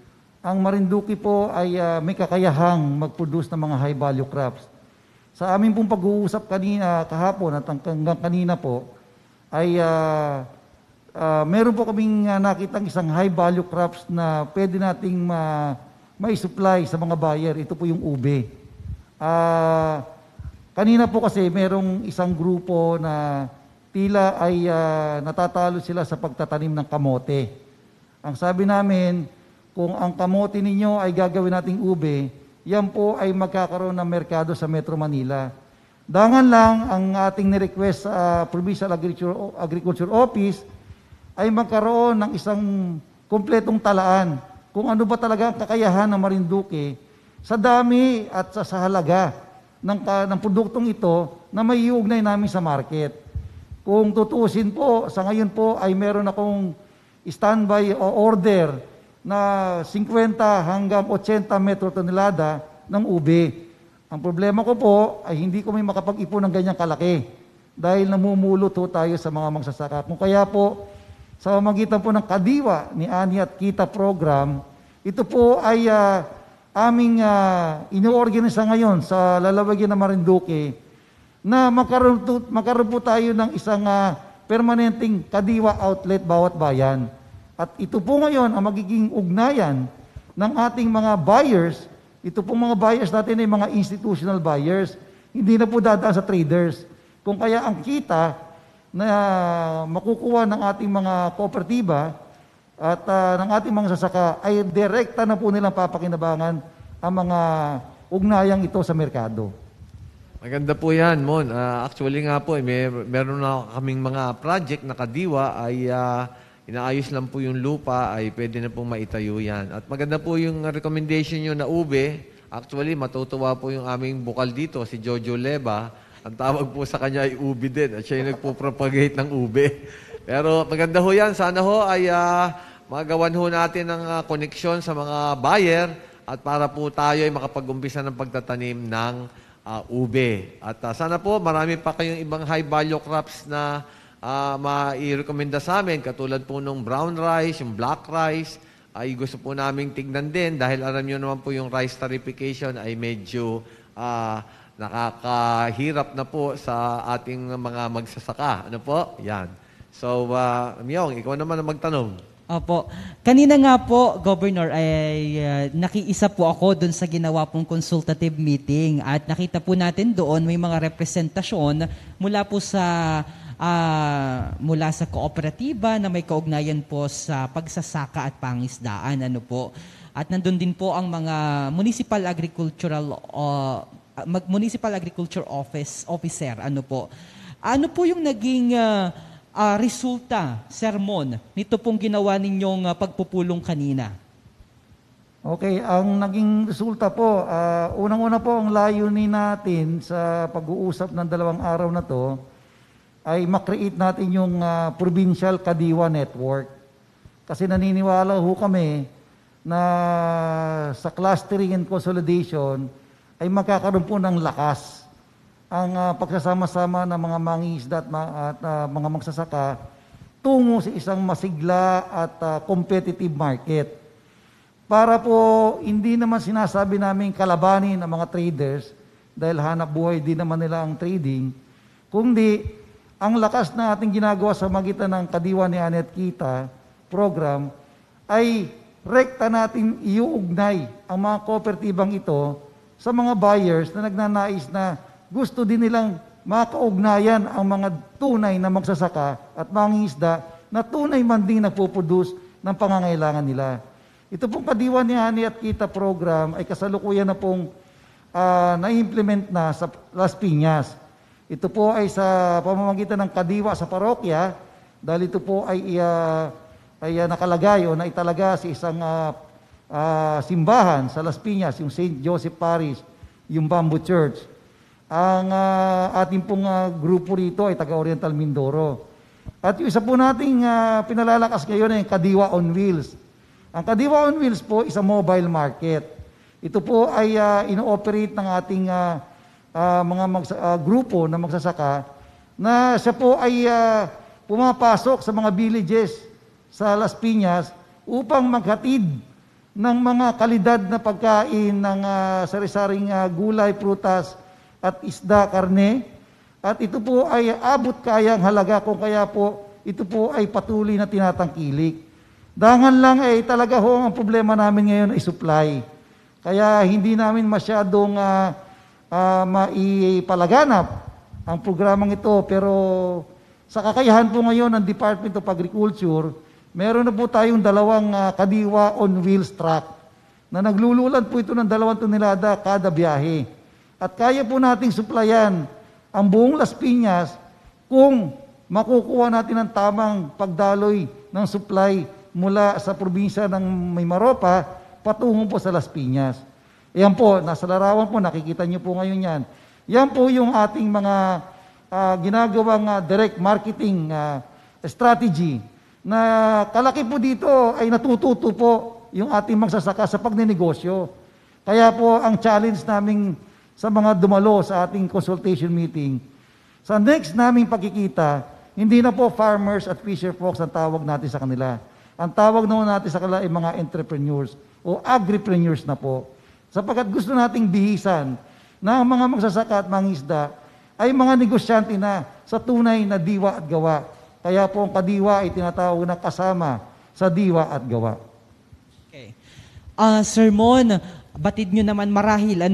ang Marinduque po ay may kakayahang mag-produce ng mga high value crops. Sa amin pong pag-uusap kahapon at hanggang kanina po, ay meron po kaming nakitang isang high value crops na pwede nating may supply sa mga buyer. Ito po yung ube. Kanina po kasi merong isang grupo na tila ay natatalo sila sa pagtatanim ng kamote. Ang sabi namin, kung ang kamote ninyo ay gagawin nating ube, yan po ay magkakaroon ng merkado sa Metro Manila. Dangan lang ang ating ni-request sa Provincial Agriculture Office ay magkaroon ng isang kumpletong talaan kung ano ba talaga ang kakayahan ng Marinduque sa dami at sa halaga ng produktong ito na may iugnay namin sa market. Kung tutusin po, sa ngayon po ay meron akong standby o order na 50 hanggang 80 metro tonelada ng ube. Ang problema ko po ay hindi ko may makapag-ipon ng ganyang kalaki dahil namumulot ho tayo sa mga magsasaka. Kung kaya po, sa pamamagitan po ng Kadiwa ni Ani at Kita program, ito po ay aming ino-organisa ngayon sa lalawigan ng Marinduque na magkaroon po tayo ng isang permanenteng Kadiwa outlet bawat bayan. At ito po ngayon ang magiging ugnayan ng ating mga buyers. Ito po mga buyers natin ay mga institutional buyers. Hindi na po dadaan sa traders. Kung kaya ang kita na makukuha ng ating mga kooperatiba at ng ating mga sasaka ay direkta na po nilang papakinabangan ang mga ugnayang ito sa merkado. Maganda po yan, Mon. Actually nga po, meron na kaming mga project na Kadiwa ay inaayos lang po yung lupa ay pwede na pong maitayo yan. At maganda po yung recommendation nyo na ube. Actually, matutuwa po yung aming bukal dito, si Jojo Leba. Ang tawag po sa kanya ay ube din. At siya yung nagpo-propagate ng ube. Pero maganda ho yan. Sana ho ay magawan ho natin ng koneksyon sa mga buyer at para po tayo ay makapag-umpisa ng pagtatanim ng ube. At sana po marami pa kayong ibang high value crops na mai-recommenda sa amin. Katulad po nung brown rice, yung black rice, ay gusto po naming tignan din dahil alam nyo naman po yung rice tarification ay medyo nakakahirap na po sa ating mga magsasaka. Ano po? Yan. So, Myong, ikaw naman ang magtanong. Opo. Kanina nga po, Governor, ay nakiisa po ako doon sa ginawa pong consultative meeting at nakita po natin doon may mga representasyon mula po sa kooperatiba na may kaugnayan po sa pagsasaka at pangisdaan. Ano po. At nandun din po ang mga municipal agriculture officer. Ano po yung naging resulta, sermon, nito pong ginawa ninyong pagpupulong kanina? Okay, ang naging resulta po, unang-una po ang layunin natin sa pag-uusap ng 2 araw na to ay makreate natin yung Provincial Kadiwa Network. Kasi naniniwala ho kami na sa clustering and consolidation ay magkakaroon po ng lakas ang pagsasama-sama ng mga mangingisda at mga magsasaka tungo sa isang masigla at competitive market. Para po hindi naman sinasabi namin kalabanin ang mga traders, dahil hanap buhay din naman nila ang trading, kundi ang lakas na ating ginagawa sa magitan ng Kadiwa ni Ani at Kita program ay rekta natin iuugnay ang mga kooperatibang ito sa mga buyers na nagnanais na gusto din nilang makaugnayan ang mga tunay na magsasaka at mangingisda na tunay man din nagpuproduce ng pangangailangan nila. Ito pong Kadiwa ni Ani at Kita program ay kasalukuyan na pong na-implement na sa Las Piñas. Ito po ay sa pamamagitan ng Kadiwa sa parokya dahil ito po ay nakalagay o naitalaga sa isang simbahan sa Las Piñas, yung St. Joseph Parish, yung Bamboo Church. Ang ating pong grupo rito ay taga-Oriental Mindoro. At yung isa po nating pinalalakas ngayon ay Kadiwa on Wheels. Ang Kadiwa on Wheels po is a mobile market. Ito po ay ino-operate ng ating grupo na magsasaka na siya po ay pumapasok sa mga villages sa Las Piñas upang maghatid ng mga kalidad na pagkain ng sari-saring gulay, prutas at isda, karne. At ito po ay abot kayang halaga kung kaya po ito po ay patuloy na tinatangkilik. Dangan lang ay talaga ho ang problema namin ngayon ay supply. Kaya hindi namin masyadong maipalaganap ang programang ito. Pero sa kakayahan po ngayon ng Department of Agriculture, meron na po tayong 2 Kadiwa on Wheels truck na naglululan po ito ng 2 tonelada kada biyahe. At kaya po nating supplyan ang buong Las Piñas kung makukuha natin ang tamang pagdaloy ng supply mula sa probinsya ng Mimaropa patungo po sa Las Piñas. Yan po, nasa larawan po, nakikita niyo po ngayon yan. Yan po yung ating mga ginagawang direct marketing strategy na kalaki po dito ay natututo po yung ating magsasaka sa pagninegosyo. Kaya po ang challenge namin sa mga dumalo sa ating consultation meeting, sa next naming pagkikita, hindi na po farmers at fisher folks ang tawag natin sa kanila. Ang tawag naman natin sa kanila ay mga entrepreneurs o agripreneurs na po. Sapagkat gusto nating bihisan na ang mga magsasaka at mangisda ay mga negosyante na sa tunay na diwa at gawa. Kaya po ang Kadiwa ay tinatawag na kasama sa diwa at gawa. Okay. Sir Mon, batid nyo naman marahil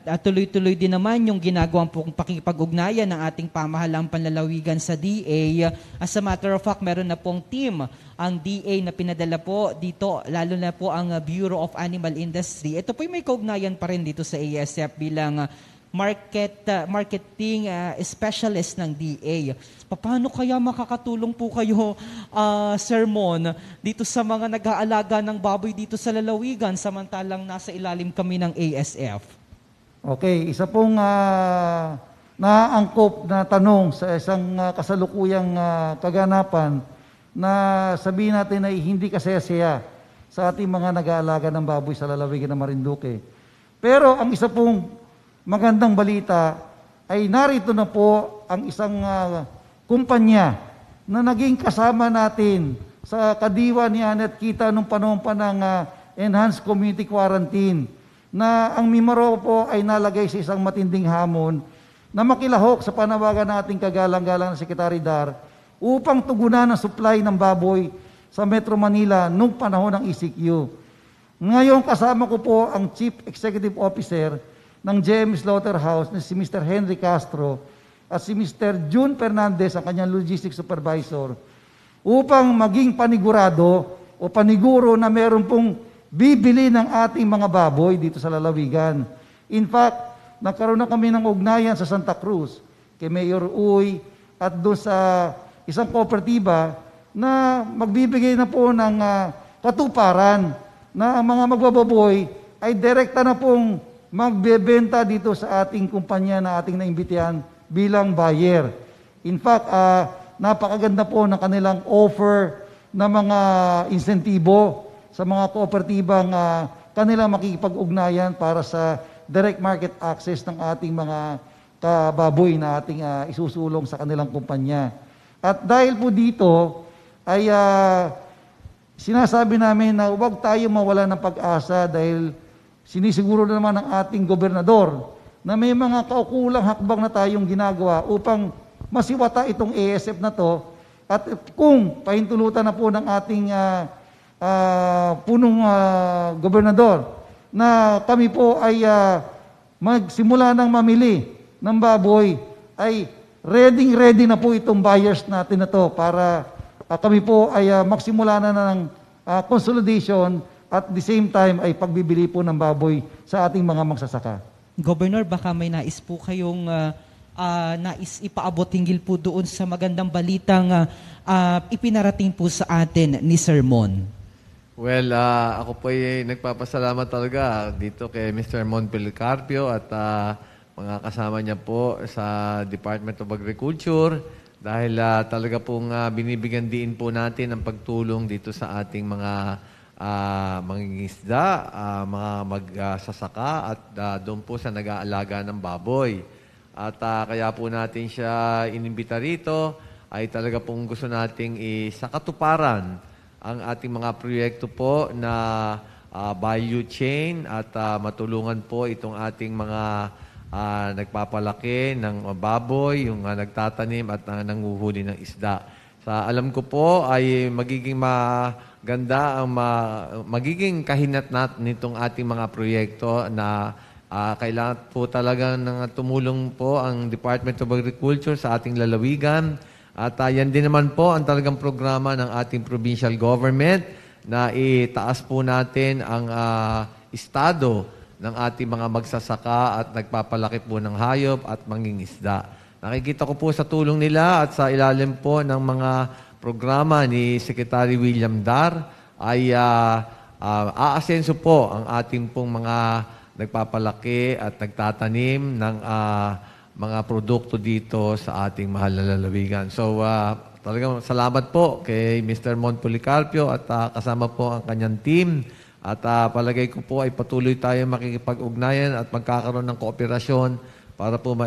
at tuloy-tuloy din naman yung ginagawang pong pakikipag-ugnayan ng ating pamahalang panlalawigan sa DA. As a matter of fact, meron na pong team ang DA na pinadala po dito, lalo na po ang Bureau of Animal Industry. Ito po may kaugnayan pa rin dito sa ASF bilang marketing specialist ng DA. Paano kaya makakatulong po kayo, Sir Mon, dito sa mga nag-aalaga ng baboy dito sa lalawigan samantalang nasa ilalim kami ng ASF? Okay, isa pong naaangkop na tanong sa isang kasalukuyang kaganapan na sabihin natin ay hindi kasaya-saya sa ating mga nag-aalaga ng baboy sa lalawigan ng Marinduque. Pero ang isa pong magandang balita ay narito na po ang isang kumpanya na naging kasama natin sa Kadiwa ni Ani at Kita nung panahon pa ng Enhanced Community Quarantine na ang Mimaropa po ay nalagay sa isang matinding hamon na makilahok sa panawagan ng ating kagalang-galang na Secretary Dar upang tugunan ang supply ng baboy sa Metro Manila nung panahon ng ECQ. Ngayon kasama ko po ang Chief Executive Officer ng JM Slaughterhouse na si Mr. Henry Castro at si Mr. June Fernandez, ang kanyang Logistics Supervisor, upang maging panigurado o paniguro na meron pong bibili ng ating mga baboy dito sa lalawigan. In fact, nagkaroon na kami ng ugnayan sa Santa Cruz, kay Mayor Uy, at doon sa isang kooperatiba na magbibigay na po ng katuparan na ang mga magbababoy ay direkta na pong magbebenta dito sa ating kumpanya na ating naimbitihan bilang buyer. In fact, napakaganda po ng kanilang offer na mga insentibo sa mga kooperatibang kanilang makikipag-ugnayan para sa direct market access ng ating mga kababoy na ating isusulong sa kanilang kumpanya. At dahil po dito ay sinasabi namin na huwag tayo mawala ng pag-asa dahil sinisiguro na naman ng ating gobernador na may mga kaukulang hakbang na tayong ginagawa upang masiwata itong ASF na to, at kung pahintulutan na po ng ating punong gobernador na kami po ay magsimula ng mamili ng baboy, ay ready na po itong buyers natin na to para kami po ay magsimula na ng consolidation at the same time ay pagbibili po ng baboy sa ating mga magsasaka. Governor, baka may nais po kayong nais ipaabot hinggil po doon sa magandang balitang ipinarating po sa atin ni Sir Mon. Well, ako po ay nagpapasalamat talaga dito kay Mr. Mon Policarpio at mga kasama niya po sa Department of Agriculture dahil talaga pong binibigyan din po natin ang pagtulong dito sa ating mga mangingisda, mga magsasaka at doon po sa nag-aalaga ng baboy. At kaya po natin siya inimbita rito ay talaga pong gusto nating isakatuparan ang ating mga proyekto po na value chain at matulungan po itong ating mga nagpapalaki ng baboy, yung nagtatanim at nanguhuli ng isda. Sa alam ko po ay magiging maganda ang magiging kahinatnat nitong ating mga proyekto na kailangan po talaga ng tumulong po ang Department of Agriculture sa ating lalawigan. At yan din naman po ang talagang programa ng ating provincial government na itaas po natin ang estado ng ating mga magsasaka at nagpapalaki po ng hayop at mangingisda. Nakikita ko po sa tulong nila at sa ilalim po ng mga programa ni Secretary William Dar ay aasenso po ang ating pong mga nagpapalaki at nagtatanim ng mga produkto dito sa ating mahal na lalawigan. So, talagang salamat po kay Mr. Mon Policarpio at kasama po ang kanyang team. At palagay ko po ay patuloy tayo makikipag-ugnayan at magkakaroon ng kooperasyon para po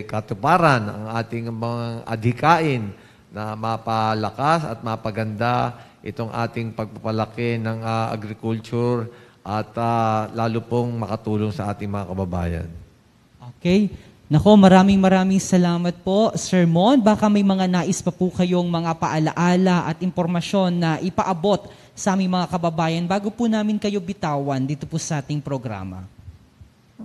katuparan ang ating mga adhikain na mapalakas at mapaganda itong ating pagpapalaki ng agriculture at lalo pong makatulong sa ating mga kababayan. Okay. Nako, maraming salamat po, Sir Mon. Baka may mga nais pa po kayong mga paalaala at impormasyon na ipaabot sa aming mga kababayan bago po namin kayo bitawan dito po sa ating programa.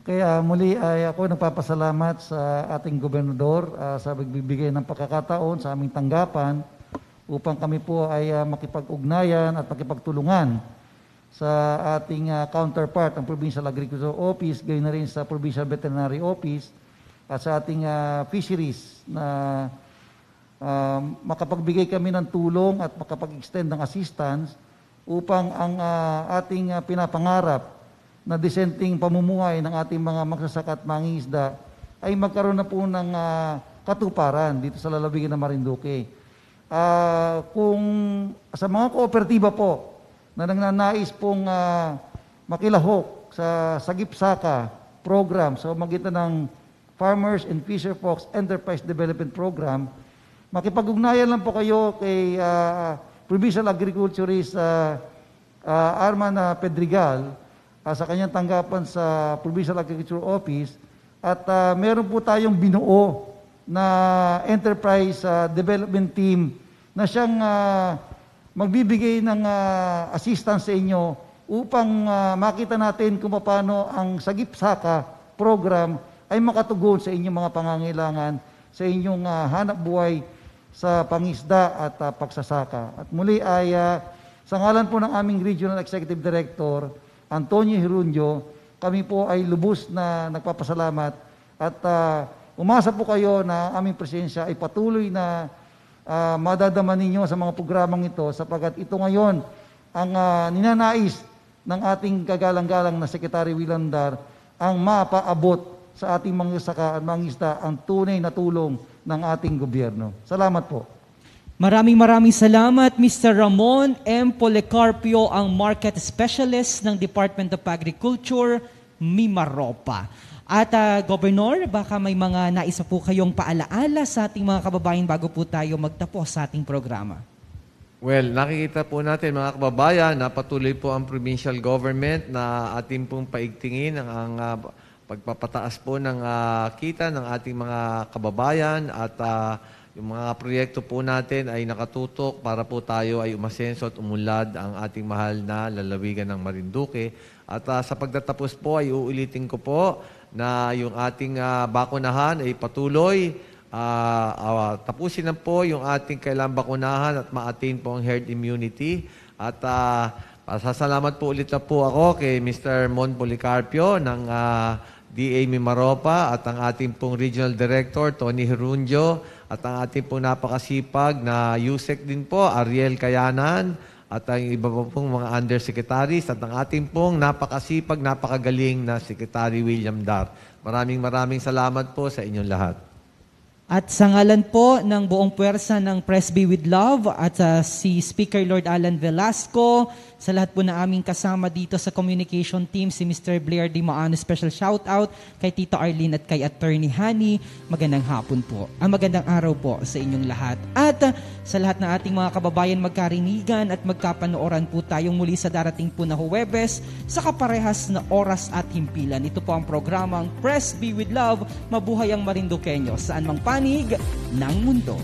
Okay, muli ay ako nagpapasalamat sa ating gobernador sa pagbibigay ng pagkakataon sa aming tanggapan upang kami po ay makipag-ugnayan at makipagtulungan sa ating counterpart, ang Provincial Agriculture Office, gayon na rin sa Provincial Veterinary Office at sa ating fisheries na makapagbigay kami ng tulong at makapag-extend ng assistance upang ang ating pinapangarap na disenteng pamumuhay ng ating mga magsasaka at mangingisda ay magkaroon na po ng katuparan dito sa lalawigan ng Marinduque. Kung sa mga kooperatiba po na nagnanais pong makilahok sa Sagip-Saka program sa magitan ng Farmers and Fisher Folks Enterprise Development Program, makipag-ugnayan lang po kayo kay Provincial Agriculturist Arman Pedregal sa kanyang tanggapan sa Provincial Agriculture Office at meron po tayong binuo na enterprise development team na siyang magbibigay ng assistance sa inyo upang makita natin kung paano ang Sagip-Saka program ay makatugon sa inyong mga pangangailangan, sa inyong hanap buhay sa pangisda at pagsasaka. At muli ay sa ngalan po ng aming Regional Executive Director, Antonio Hirundio, kami po ay lubos na nagpapasalamat at umasa po kayo na aming presensya ay patuloy na madadama ninyo sa mga programang ito sapagkat ito ngayon ang ninanais ng ating kagalang-galang na Secretary William Dar ang mapaabot sa ating mga saka at mangisda ang tunay na tulong ng ating gobyerno. Salamat po. Maraming salamat, Mr. Ramon M. Policarpio, ang Market Specialist ng Department of Agriculture, Mimaropa. At Governor, baka may mga naisa po kayong paalaala sa ating mga kababayan bago po tayo magtapos sa ating programa. Well, nakikita po natin mga kababayan na patuloy po ang provincial government na ating pong paigtingin ang pagpapataas po ng kita ng ating mga kababayan at yung mga proyekto po natin ay nakatutok para po tayo ay umasenso at umunlad ang ating mahal na lalawigan ng Marinduque. At sa pagtatapos po ay uulitin ko po na yung ating bakunahan ay patuloy. Tapusin na po yung ating kailangang bakunahan at ma-attain po ang herd immunity. At pasasalamat po ulit na po ako kay Mr. Mon Policarpio ng DA Mimaropa at ang ating pong Regional Director, Tony Herundio, at ang ating pong napakasipag na USEC din po, Ariel Kayanan, at ang iba pa pong mga undersecretaries, at ang ating pong napakasipag, napakagaling na Secretary William Dar. Maraming salamat po sa inyong lahat. At sa ngalan po ng buong puwersa ng Presby with Love at si Speaker Lord Alan Velasco, sa lahat po na aming kasama dito sa communication team, si Mr. Blair Di Maano, special shout out kay Tito Arlene at kay Attorney Hani. Magandang hapon po. Magandang araw po sa inyong lahat. At sa lahat ng ating mga kababayan magkarinigan at magkapanooran po tayong muli sa darating po na Huwebes sa kaparehas na oras at himpilan. Ito po ang programang Presby with Love, mabuhay ang Marinduqueño saan mang panig ng mundo.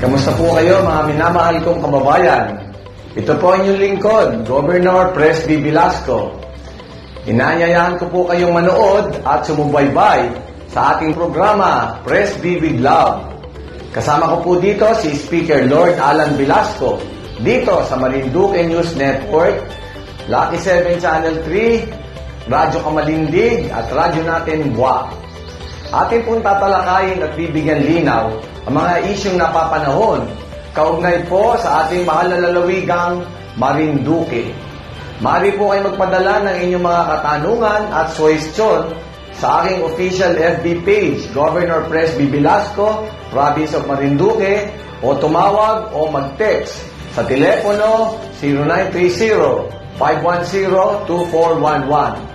Kamusta po kayo mga minamahal kong kababayan? Ito po ang inyong lingkod, Governor Presby Velasco. Inaanyayahan ko po kayong manood at sumubaybay sa ating programa, Presby with Love. Kasama ko po dito si Speaker Lord Alan Velasco, dito sa Marinduque News Network, Lucky 7 Channel 3, Radyo Kamalindig at Radyo Natin Buwak. Atin pong tatalakayin at bibigyan linaw ang mga isyong napapanahon kaugnay po sa ating mahal na lalawigang Marinduque. Maaari po kayo magpadala ng inyong mga katanungan at suwestyon sa aking official FB page, Governor Presby Velasco, Province of Marinduque, o tumawag o mag-text sa telepono 0930-510-2411.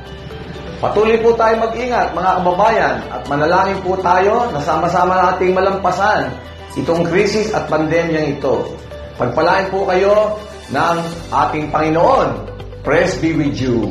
Patuloy po tayo mag-ingat mga kababayan at manalangin po tayo na sama-sama nating malampasan itong krisis at pandemyang ito. Pagpalain po kayo ng ating Panginoon. Presby with you.